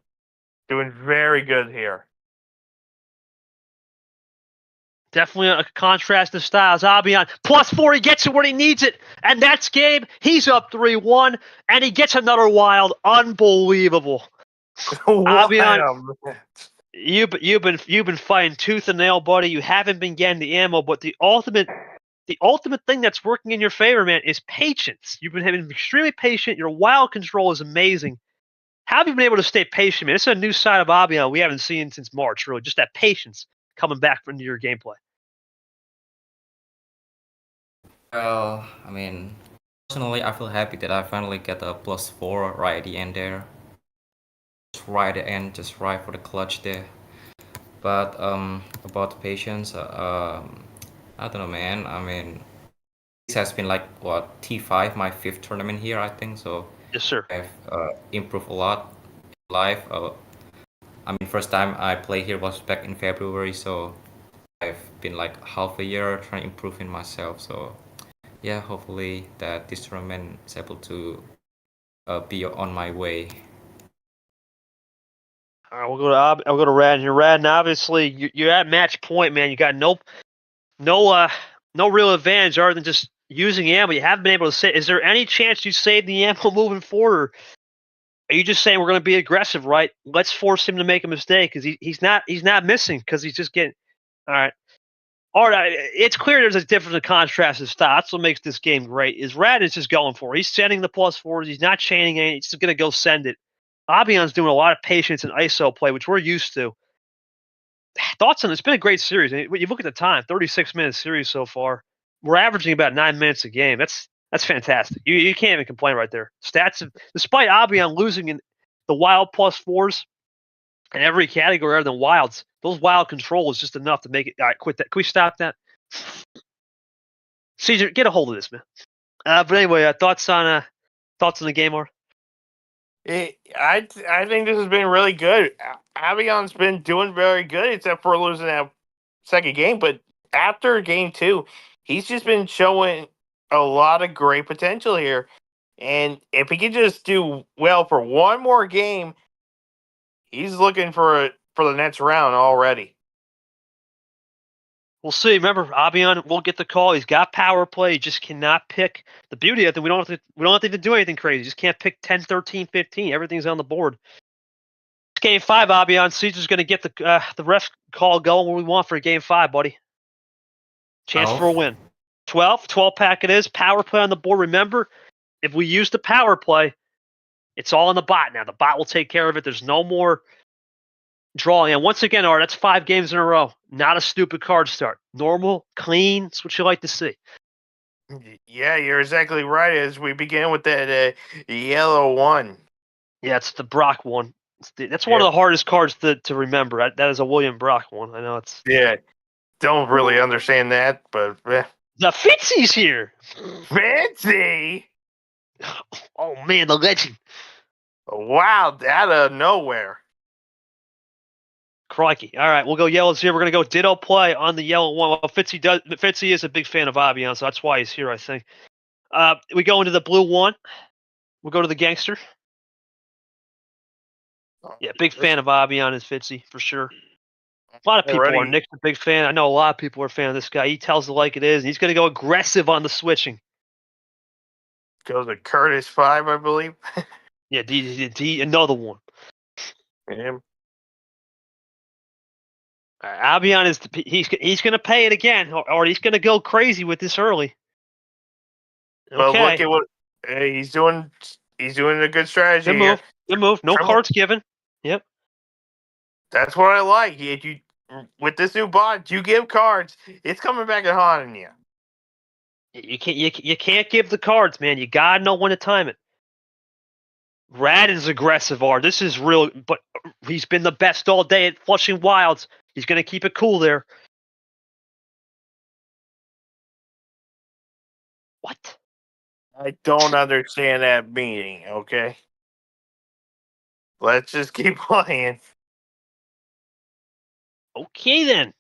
[SPEAKER 3] Doing very good here.
[SPEAKER 2] Definitely a contrast of styles. Abyan, +4, he gets it when he needs it. And that's game. He's up 3-1, and he gets another wild. Unbelievable. Abyan, you've been fighting tooth and nail, buddy. You haven't been getting the ammo, but the ultimate thing that's working in your favor, man, is patience. You've been extremely patient. Your wild control is amazing. How have you been able to stay patient, man? It's a new side of Abyan we haven't seen since March, really. Just that patience coming back into your gameplay.
[SPEAKER 4] Well, I mean, personally, I feel happy that I finally get a +4 right at the end there. Just right at the end, just right for the clutch there. But about the patience, I don't know, man. I mean, this has been like what, T5, my 5th tournament here, I think. So
[SPEAKER 2] yes, sir.
[SPEAKER 4] I've improved a lot in life. I mean, first time I played here was back in February, so I've been like half a year trying to improve in myself. So yeah, hopefully that this tournament is able to be on my way.
[SPEAKER 2] All right, I'll go to Radin here. Radin, obviously, you're at match point, man. You got no real advantage other than just using ammo. You haven't been able to say. Is there any chance you save the ammo moving forward? Or are you just saying we're going to be aggressive, right? Let's force him to make a mistake because he's not missing because he's just getting. All right. All right, it's clear there's a difference in contrast in style. That's what makes this game great. Is Radin is just going for it. He's sending the +4s. He's not chaining any. He's just going to go send it. Abyan's doing a lot of patience and ISO play, which we're used to. Thoughts on it? It's been a great series. When you look at the time, 36-minute series so far. We're averaging about 9 minutes a game. That's fantastic. You can't even complain right there. Stats, despite Abyan losing in the wild +4s in every category other than wilds, those wild control is just enough to make it. All right, quit that. Can we stop that? Caesar, get a hold of this, man. But anyway, thoughts on the game, or?
[SPEAKER 3] I think this has been really good. Abyan's been doing very good, except for losing that second game. But after game 2, he's just been showing a lot of great potential here. And if he can just do well for one more game, he's looking for the next round already.
[SPEAKER 2] We'll see. Remember, Abyan will get the call. He's got power play. He just cannot pick. The beauty of it, we don't have to do anything crazy. You just can't pick 10, 13, 15. Everything's on the board. Game 5, Abyan. Caesar's going to get the ref call going where we want for Game 5, buddy. Chance for a win. 12 pack it is. Power play on the board. Remember, if we use the power play, it's all in the bot now. The bot will take care of it. There's no more drawing. And once again, Art, that's 5 games in a row. Not a stupid card start. Normal, clean. That's what you like to see.
[SPEAKER 3] Yeah, you're exactly right. As we begin with that yellow one.
[SPEAKER 2] Yeah, it's the Brock one. That's one of the hardest cards to remember. That is a William Brock one. I know it's.
[SPEAKER 3] Yeah, don't really understand that, but
[SPEAKER 2] The Fitzy's here.
[SPEAKER 3] Fancy!
[SPEAKER 2] Oh man, the legend.
[SPEAKER 3] Wow, out of nowhere.
[SPEAKER 2] Crikey. All right, we'll go yellows here. We're going to go ditto play on the yellow one. Well, Fitzy is a big fan of Abyan, so that's why he's here, I think. We go into the blue one. We'll go to the gangster. Yeah, big fan of Abyan is Fitzy, for sure. A lot of people are. Nick's a big fan. I know a lot of people are a fan of this guy. He tells it like it is, and he's going to go aggressive on the switching.
[SPEAKER 3] Goes to Curtis 5, I believe.
[SPEAKER 2] Yeah, D, another one.
[SPEAKER 3] Yeah.
[SPEAKER 2] Abyan is he's going to pay it again, or he's going to go crazy with this early.
[SPEAKER 3] Okay. But look at what he's doing. He's doing a good strategy.
[SPEAKER 2] Good move. Good move. No cards given. Yep.
[SPEAKER 3] That's what I like. You with this new bot, you give cards. It's coming back and haunting you.
[SPEAKER 2] You can't give the cards, man. You gotta know when to time it. Radin's aggressive, Art. This is real, but he's been the best all day at flushing wilds. He's gonna keep it cool there. What?
[SPEAKER 3] I don't understand that meaning. Okay, let's just keep playing.
[SPEAKER 2] Okay then.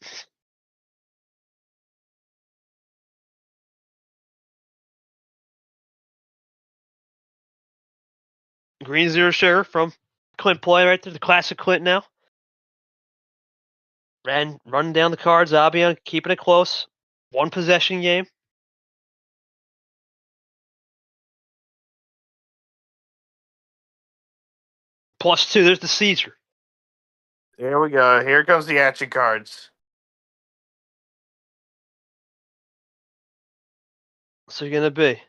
[SPEAKER 2] Green zero share from Clint play right there, the classic Clint now. Running down the cards, Abyan keeping it close. 1 possession game. +2, there's the Caesar.
[SPEAKER 3] Here we go. Here comes the action cards.
[SPEAKER 2] What's it gonna be?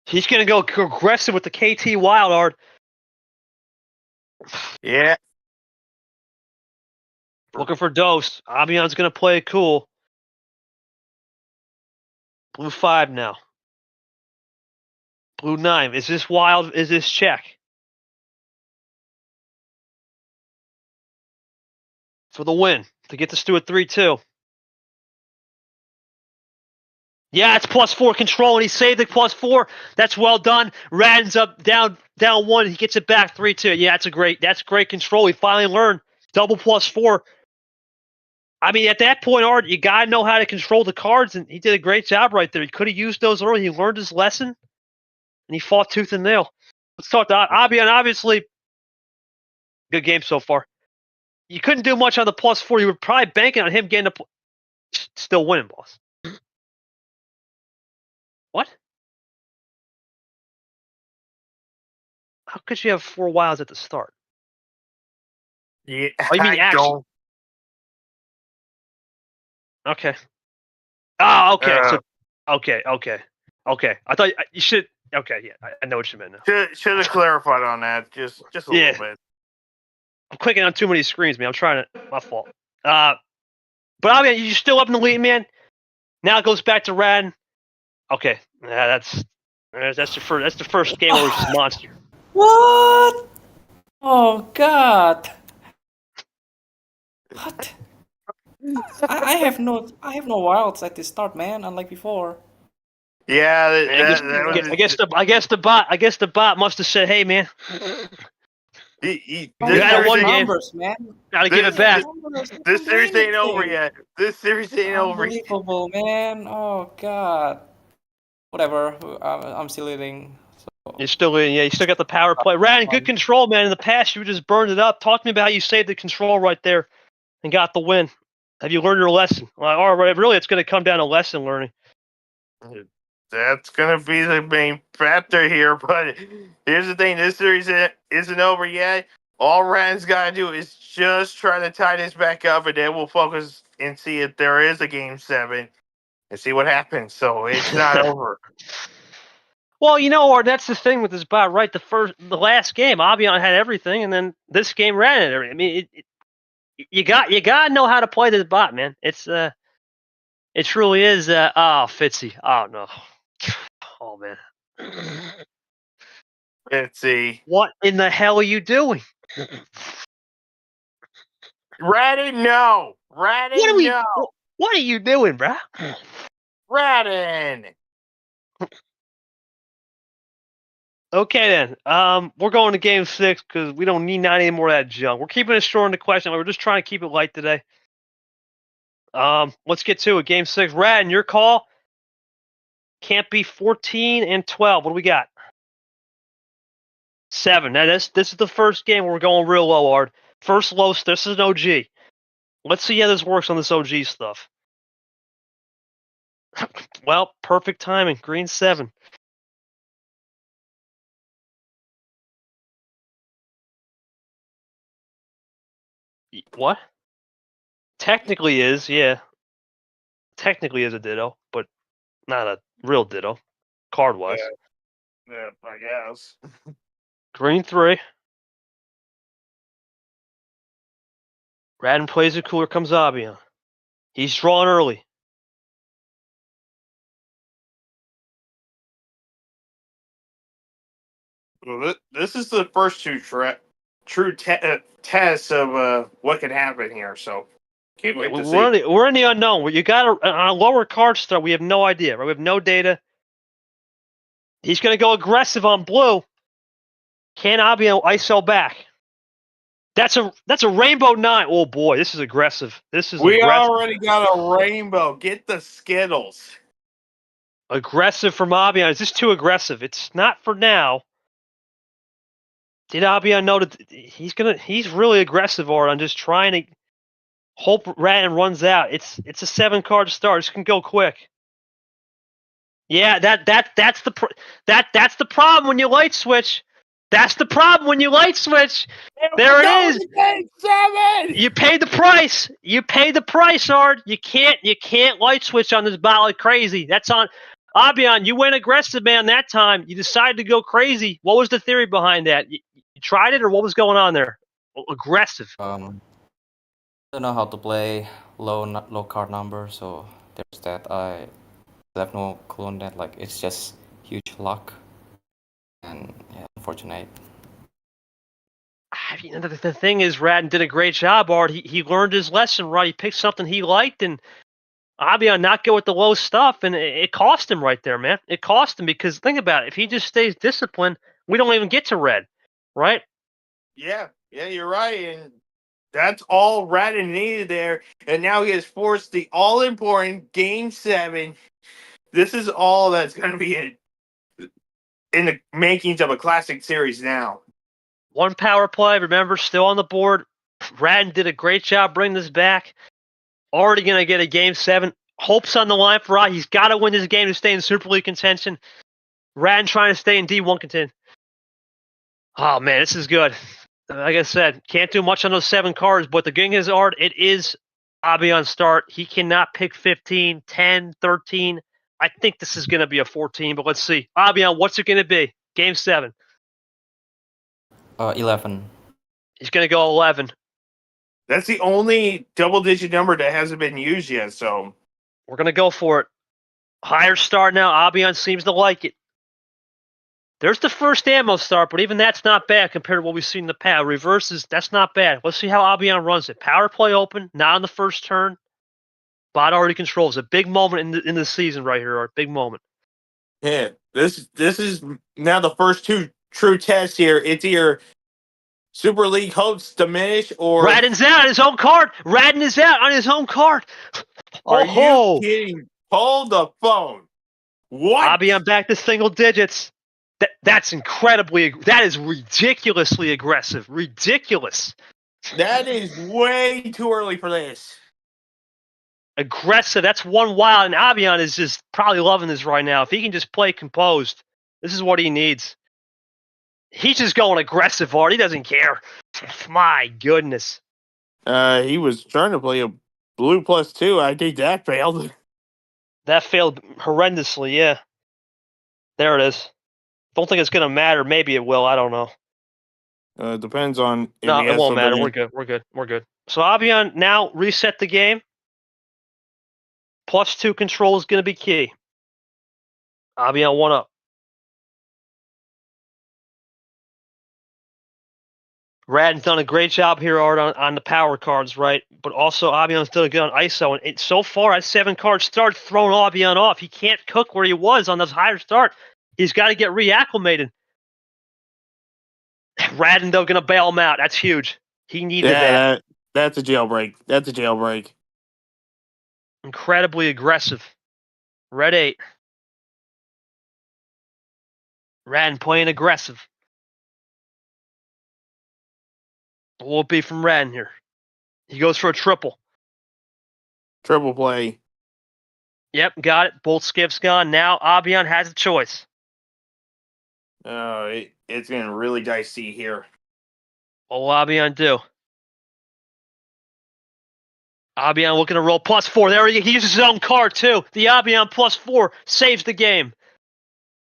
[SPEAKER 2] He's going to go aggressive with the KT Wild Art.
[SPEAKER 3] Yeah.
[SPEAKER 2] Looking for dose. Abyan's going to play it cool. Blue 5 now. Blue 9. Is this wild? Is this check? For the win. To get the Stu at 3-2. Yeah, it's +4 control, and he saved the +4. That's well done. Radin's up down 1. He gets it back 3-2. Yeah, that's great control. He finally learned double +4. I mean, at that point, Art, you gotta know how to control the cards, and he did a great job right there. He could have used those early. He learned his lesson, and he fought tooth and nail. Let's talk to Abyan. Obviously, good game so far. You couldn't do much on the +4. You were probably banking on him getting still winning, boss. What? How could you have 4 wilds at the start?
[SPEAKER 3] Yeah,
[SPEAKER 2] Oh, you mean
[SPEAKER 3] I
[SPEAKER 2] action?
[SPEAKER 3] don't.
[SPEAKER 2] Okay. Oh, okay. So, okay. I thought you should. Okay, yeah, I know what you meant now.
[SPEAKER 3] Should have clarified on that just a
[SPEAKER 2] Yeah.
[SPEAKER 3] little bit.
[SPEAKER 2] I'm clicking on too many screens, man. I'm trying to. My fault. But I mean, you're still up in the lead, man. Now it goes back to Radin. Okay, that's the first game where it was just monster.
[SPEAKER 4] What? Oh God! What? I have no wilds at the start, man. Unlike before.
[SPEAKER 3] Yeah,
[SPEAKER 2] I guess the bot must have said, "Hey, man,
[SPEAKER 3] this
[SPEAKER 2] You had
[SPEAKER 3] series
[SPEAKER 2] one
[SPEAKER 3] ain't-
[SPEAKER 2] game.
[SPEAKER 4] numbers, man.
[SPEAKER 2] gotta give it back."
[SPEAKER 3] This series ain't over yet. This series ain't over yet.
[SPEAKER 4] Unbelievable, man. Oh God. Whatever. I'm still leading. So.
[SPEAKER 2] You still got the power play. Radin, good control, man. In the past, you just burned it up. Talk to me about how you saved the control right there and got the win. Have you learned your lesson? Or really, it's going to come down to lesson learning.
[SPEAKER 3] That's gonna be the main factor here, but here's the thing: this series isn't over yet. All Radin's gotta do is just try to tie this back up, and then we'll focus and see if there is a game 7 and see what happens. So it's not over.
[SPEAKER 2] Well, or that's the thing with this bot, right? The last game, Abyan had everything, and then this game ran it. I mean, you got to know how to play this bot, man. It truly is. Fitzy. Oh no. Oh man.
[SPEAKER 3] Let's see.
[SPEAKER 2] What in the hell are you doing?
[SPEAKER 3] Radin, no. Radin, no.
[SPEAKER 2] What are you doing, bro?
[SPEAKER 3] Radin.
[SPEAKER 2] Okay then. We're going to game 6 because we don't need any more of that junk. We're keeping it short in the question. We're just trying to keep it light today. Let's get to it. Game 6. Radin, your call. Can't be 14 and 12. What do we got? 7. Now this is the first game where we're going real low, Ard. First low. This is an OG. Let's see how this works on this OG stuff. Well, perfect timing. Green 7. What? Technically is, yeah. Technically is a ditto, but not a real ditto. Card-wise.
[SPEAKER 3] Yeah, I guess.
[SPEAKER 2] Green 3. Radin plays it cooler, comes Abyan. He's drawing early.
[SPEAKER 3] Well, this is the first true tests of what can happen here. So can't wait to see.
[SPEAKER 2] We're in the unknown. You got on a lower card start. We have no idea. Right? We have no data. He's going to go aggressive on blue. Can Abyan ISO back? That's a rainbow 9. Oh boy, this is aggressive.
[SPEAKER 3] We already got a rainbow. Get the Skittles.
[SPEAKER 2] Aggressive from Abyan. Is this too aggressive? It's not for now. Did Abyan know that he's really aggressive, or I'm just trying to hope Radin runs out. It's a 7-card start. This can go quick. Yeah, that's the problem when you light switch. That's the problem when you light switch. There it is.
[SPEAKER 3] Game 7.
[SPEAKER 2] You paid the price. You paid the price, Ard. You can't light switch on this bot like crazy. That's on Abyan. You went aggressive, man. That time you decided to go crazy. What was the theory behind that? You tried it, or what was going on there? Aggressive.
[SPEAKER 4] I don't know how to play low card number, so there's that. I have no clue on that. Like, it's just huge luck, and yeah, unfortunate.
[SPEAKER 2] I mean, the thing is, Radin did a great job, Art. He learned his lesson, right? He picked something he liked, and Abyan not go with the low stuff, and it cost him right there, man. It cost him because think about it. If he just stays disciplined, we don't even get to red, right?
[SPEAKER 3] Yeah, you're right. And That's all Radin needed there, and now he has forced the all-important Game 7. This is all that's going to be in the makings of a classic series now.
[SPEAKER 2] One power play, remember, still on the board. Radin did a great job bringing this back. Already going to get a Game 7. Hopes on the line for Rod. He's got to win this game to stay in Super League contention. Radin trying to stay in D1 contention. Oh, man, this is good. Like I said, can't do much on those 7 cards, but the game is art. It is Abyan's start. He cannot pick 15, 10, 13. I think this is going to be a 14, but let's see. Abyan, what's it going to be? Game 7.
[SPEAKER 4] 11.
[SPEAKER 2] He's going to go 11.
[SPEAKER 3] That's the only double-digit number that hasn't been used yet, so...
[SPEAKER 2] We're going to go for it. Higher start now. Abyan seems to like it. There's the first ammo start, but even that's not bad compared to what we've seen in the past. Reverses, that's not bad. Let's see how Abyan runs it. Power play open, not on the first turn. Bot already controls. A big moment in the season right here, Art. Big moment.
[SPEAKER 3] Yeah, this is now the first 2 true tests here. It's either Super League hopes diminish or...
[SPEAKER 2] Radin's out on his own card. Radin is out on his own card.
[SPEAKER 3] Are
[SPEAKER 2] Oh,
[SPEAKER 3] you kidding? Hold the phone. What?
[SPEAKER 2] Abyan back to single digits. That is ridiculously aggressive. Ridiculous.
[SPEAKER 3] That is way too early for this.
[SPEAKER 2] Aggressive. That's one wild, and Abyan is just probably loving this right now. If he can just play composed, this is what he needs. He's just going aggressive, Art. He doesn't care. My goodness.
[SPEAKER 3] He was trying to play a blue +2. I think that failed.
[SPEAKER 2] That failed horrendously, yeah. There it is. Don't think it's going to matter. Maybe it will. I don't know.
[SPEAKER 3] Depends on... if
[SPEAKER 2] No,
[SPEAKER 3] he
[SPEAKER 2] it
[SPEAKER 3] has
[SPEAKER 2] won't matter.
[SPEAKER 3] somebody-
[SPEAKER 2] We're good. So Abyan now reset the game. +2 control is going to be key. Abyan 1 up. Radin's done a great job here, Art, on the power cards, right? But also Abyan's done a good on ISO. And so far, at 7 card start, throwing Abyan off. He can't cook where he was on this higher start. He's got to get reacclimated. Radin, though, going to bail him out. That's huge. He needed that.
[SPEAKER 3] That's a jailbreak. That's a jailbreak.
[SPEAKER 2] Incredibly aggressive. Red 8. Radin playing aggressive. What will it be from Radin here? He goes for a triple.
[SPEAKER 3] Triple play.
[SPEAKER 2] Yep, got it. Both skips gone. Now Abyan has a choice.
[SPEAKER 3] It's getting really dicey here.
[SPEAKER 2] What will Abyan do? Abyan looking to roll +4. There he uses his own card too. The Abyan +4 saves the game.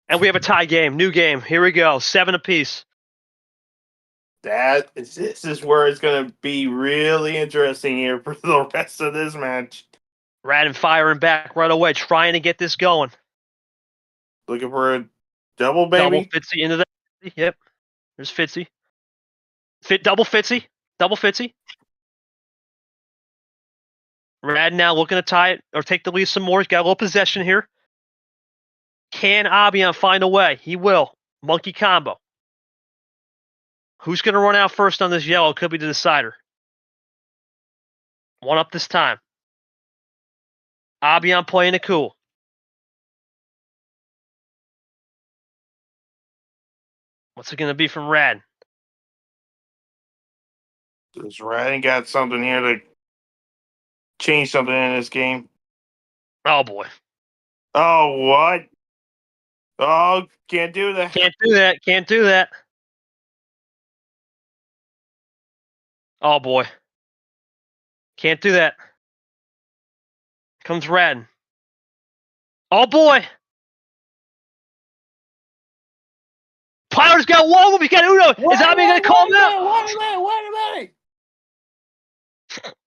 [SPEAKER 2] And we have a tie game. New game. Here we go. 7 apiece.
[SPEAKER 3] This is where it's going to be really interesting here for the rest of this match.
[SPEAKER 2] Radin firing back right away, trying to get this going.
[SPEAKER 3] Looking for a double, baby.
[SPEAKER 2] Double Fitzy into that. Yep. There's Fitzy. Double Fitzy. Double Fitzy. Radin now looking to tie it or take the lead some more. He's got a little possession here. Can Abyan find a way? He will. Monkey combo. Who's going to run out first on this yellow? Could be the decider. 1 up this time. Abyan playing it cool. What's it going to be from Radin?
[SPEAKER 3] Does Radin got something here to change something in this game?
[SPEAKER 2] Oh, boy.
[SPEAKER 3] Oh, what? Oh, can't do that.
[SPEAKER 2] Can't do that. Oh, boy. Can't do that. Comes Radin. Oh, boy. Pilot's got one. We got Uno. Is Abyan going to call him out?
[SPEAKER 3] Wait a minute.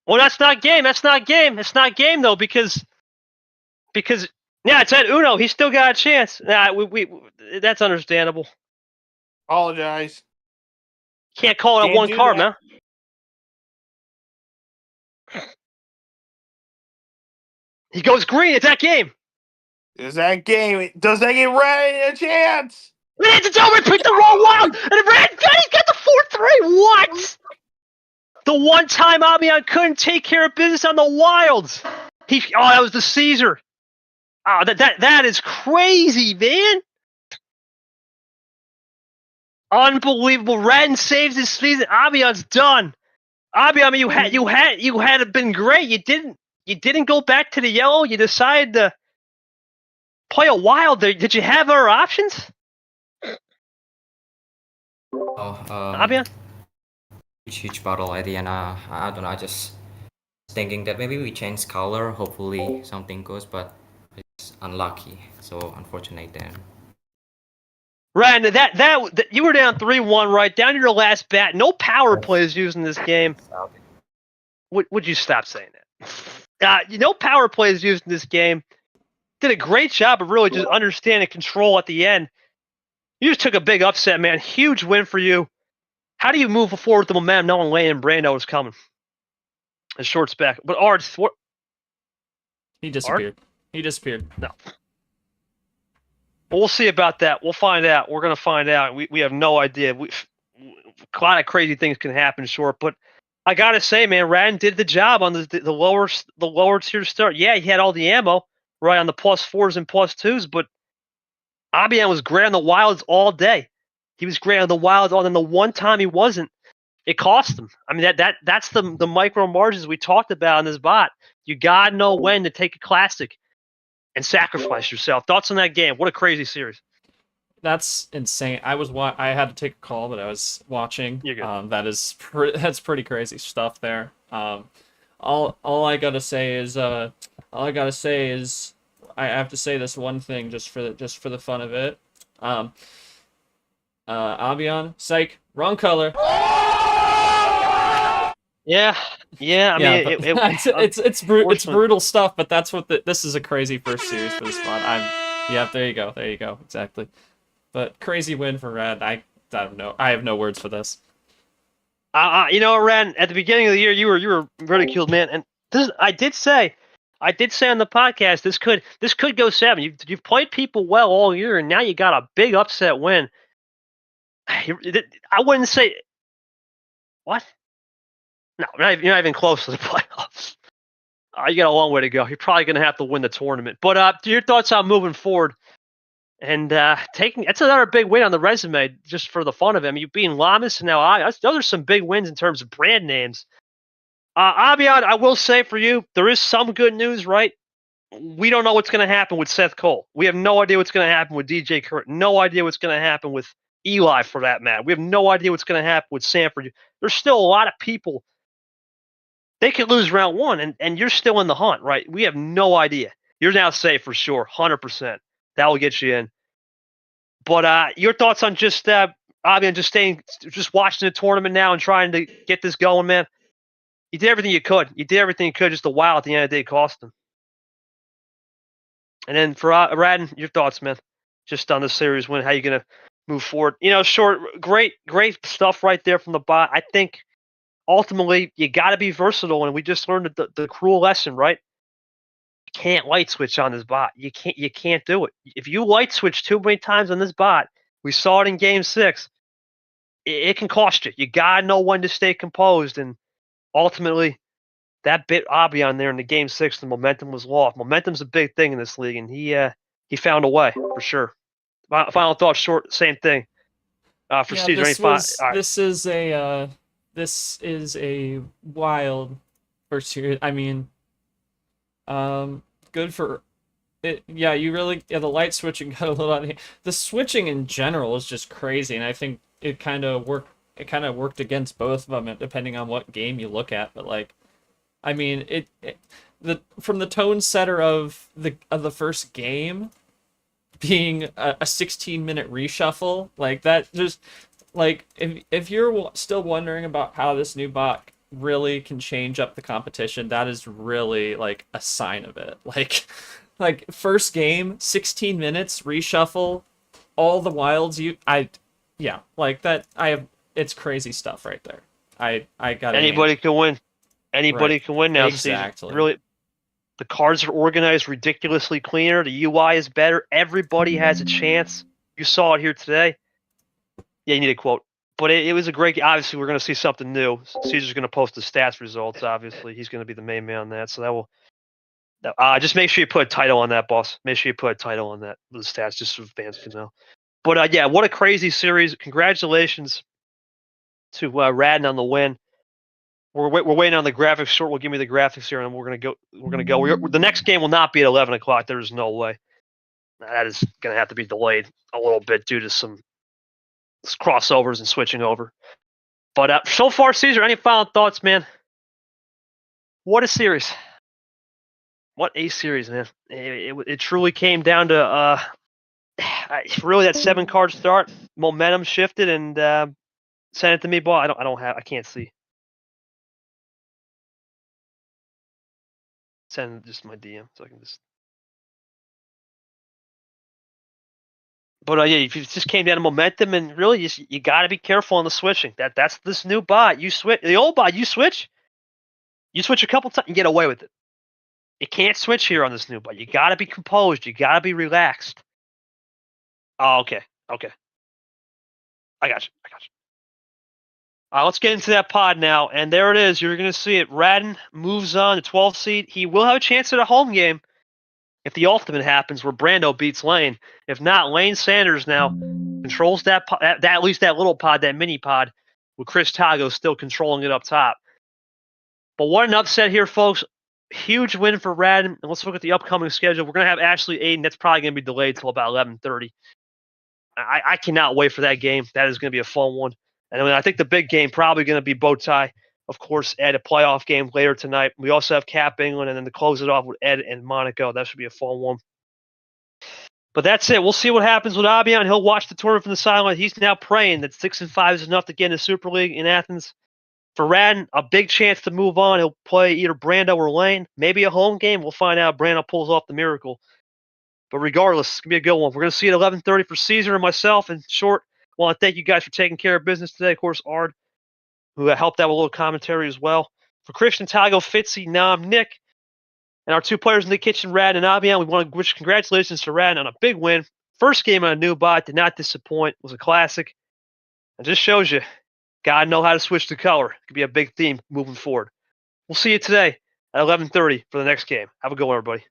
[SPEAKER 2] Well, that's not game. It's not game, though, because yeah, it's at Uno. He's still got a chance. Nah, that's understandable.
[SPEAKER 3] Apologize.
[SPEAKER 2] Can't call it
[SPEAKER 3] Can't
[SPEAKER 2] a 1
[SPEAKER 3] do
[SPEAKER 2] card,
[SPEAKER 3] that.
[SPEAKER 2] man. He goes green. It's that game.
[SPEAKER 3] Does that give Radin a chance?
[SPEAKER 2] It's over. Picked the wrong one. And Radin, he's got the 4-3. What? The one time Abyan couldn't take care of business on the Wilds. That was the Caesar. Oh, that is crazy, man. Unbelievable. Radin saves his season. Abyan's done. Abyan, I mean, you had been great. You didn't go back to the yellow. You decided to play a wild there. Did you have other options?
[SPEAKER 4] Oh,
[SPEAKER 2] Abyan?
[SPEAKER 4] huge battle at the end. I don't know. I just thinking that maybe we change color. Hopefully something goes, but it's unlucky. So unfortunate then.
[SPEAKER 2] Radin, that you were down 3-1, right? Down to your last bat. No power plays used in this game. Would you stop saying that? No power plays used in this game. Did a great job of really just understanding control at the end. You just took a big upset, man. Huge win for you. How do you move forward with the momentum knowing Lane and Brando was coming? And shorts back. But Arts, what?
[SPEAKER 1] He disappeared. He disappeared.
[SPEAKER 2] No. Well, we'll see about that. We'll find out. We're going to find out. We have no idea. A lot of crazy things can happen short, but I got to say, man, Radin did the job on the lower tier start. Yeah, he had all the ammo right on the +4s and +2s, but Abyan was great on the Wilds all day. He was great on the Wilds, and the one time he wasn't, it cost him. I mean, that's the micro margins we talked about in this bot. You got to know when to take a classic and sacrifice yourself. Thoughts on that game? What a crazy series.
[SPEAKER 1] That's insane. I had to take a call, but I was watching.
[SPEAKER 2] You're good.
[SPEAKER 1] That's pretty crazy stuff there. All I gotta say is I have to say this one thing just for the fun of it. Abyan, psych, wrong color.
[SPEAKER 2] Yeah. I mean,
[SPEAKER 1] it's brutal stuff, but that's what this is a crazy first series for the squad. There you go, exactly. But crazy win for Rad. I don't know. I have no words for this.
[SPEAKER 2] You know, Rad, at the beginning of the year, you were ridiculed, man. And I did say on the podcast, this could go 7. You've played people well all year, and now you got a big upset win. I wouldn't say what. No, you're not even close to the playoffs. You got a long way to go. You're probably going to have to win the tournament. But your thoughts on moving forward and that's another big win on the resume just for the fun of him. You being Lamas and now those are some big wins in terms of brand names. Abyan, I will say for you, there is some good news, right? We don't know what's going to happen with Seth Cole. We have no idea what's going to happen with DJ Kurt. No idea what's going to happen with Eli, for that matter. We have no idea what's going to happen with Sanford. There's still a lot of people. They could lose round 1, and you're still in the hunt, right? We have no idea. You're now safe for sure, 100%. That will get you in. But your thoughts on just Abyan just watching the tournament now and trying to get this going, man? You did everything you could. Just a while at the end of the day cost him. And then for Radin, your thoughts, man? Just on the series win, how you gonna move forward? You know, short, great stuff right there from the bot. I think ultimately you got to be versatile, and we just learned the cruel lesson, right? You can't light switch on this bot. You can't do it. If you light switch too many times on this bot, we saw it in Game 6. It can cost you. You gotta know when to stay composed, and ultimately, that bit Abyan there in the Game 6, the momentum was lost. Momentum's a big thing in this league, and he found a way for sure. Final thoughts, short, same thing. For Steve,
[SPEAKER 1] this is a wild first series. I mean, good for it. Yeah, the light switching got a little out of hand. The switching in general is just crazy, and I think it kind of worked against both of them, depending on what game you look at. But like, I mean, from the tone setter of the first game being a 16-minute reshuffle, like that, just like if you're still wondering about how this new bot really can change up the competition, that is really like a sign of it. Like first game, 16 minutes reshuffle, all the wilds. It's crazy stuff right there. I got
[SPEAKER 2] anybody can win. Anybody
[SPEAKER 1] right.
[SPEAKER 2] Can win now.
[SPEAKER 1] Exactly.
[SPEAKER 2] Really, the cards are organized ridiculously cleaner. The UI is better. Everybody has a chance. You saw it here today. Yeah, you need a quote. But it was a great. Obviously, we're going to see something new. Caesar's going to post the stats results. Obviously, he's going to be the main man on that. So that will. Just make sure you put a title on that, boss. Make sure you put a title on that with the stats, just so fans can know. But yeah, what a crazy series! Congratulations to Radin on the win. We're waiting on the graphics. Short will give me the graphics here, and we're gonna go. The next game will not be at 11 o'clock. There's no way. That is gonna have to be delayed a little bit due to some crossovers and switching over. But so far, Caesar, any final thoughts, man? What a series! What a series, man! It truly came down to really that 7-card start. Momentum shifted and sent it to me, boy. I can't see. Send just my DM so I can just. But yeah, if it just came down to momentum, and really, you got to be careful on the switching. That's this new bot. You switch the old bot. You switch a couple times, you get away with it. You can't switch here on this new bot. You got to be composed. You got to be relaxed. Oh, okay. I got you. Let's get into that pod now, and there it is. You're going to see it. Radin moves on to 12th seed. He will have a chance at a home game if the ultimate happens where Brando beats Lane. If not, Lane Sanders now controls that at least that little pod, that mini pod, with Chris Tago still controlling it up top. But what an upset here, folks. Huge win for Radin. And let's look at the upcoming schedule. We're going to have Ashley Aiden. That's probably going to be delayed till about 11:30. I cannot wait for that game. That is going to be a fun one. And I think the big game probably going to be Bowtie, of course, Ed, a playoff game later tonight. We also have Cap England, and then to close it off with Ed and Monaco. That should be a fun one. But that's it. We'll see what happens with Abyan. He'll watch the tournament from the sideline. He's now praying that 6-5 is enough to get in the Super League in Athens. For Radin, a big chance to move on. He'll play either Brando or Lane. Maybe a home game. We'll find out. Brando pulls off the miracle. But regardless, it's going to be a good one. We're going to see it at 11:30 for Caesar and myself. And short, I want to thank you guys for taking care of business today. Of course, Ard, who helped out with a little commentary as well. For Christian, Tago, Fitzy, Nam, Nick, and our 2 players in the kitchen, Rad and Abyan, we want to wish congratulations to Rad on a big win. First game on a new bot, did not disappoint. It was a classic. It just shows you, gotta know how to switch the color. It could be a big theme moving forward. We'll see you today at 11:30 for the next game. Have a good one, everybody.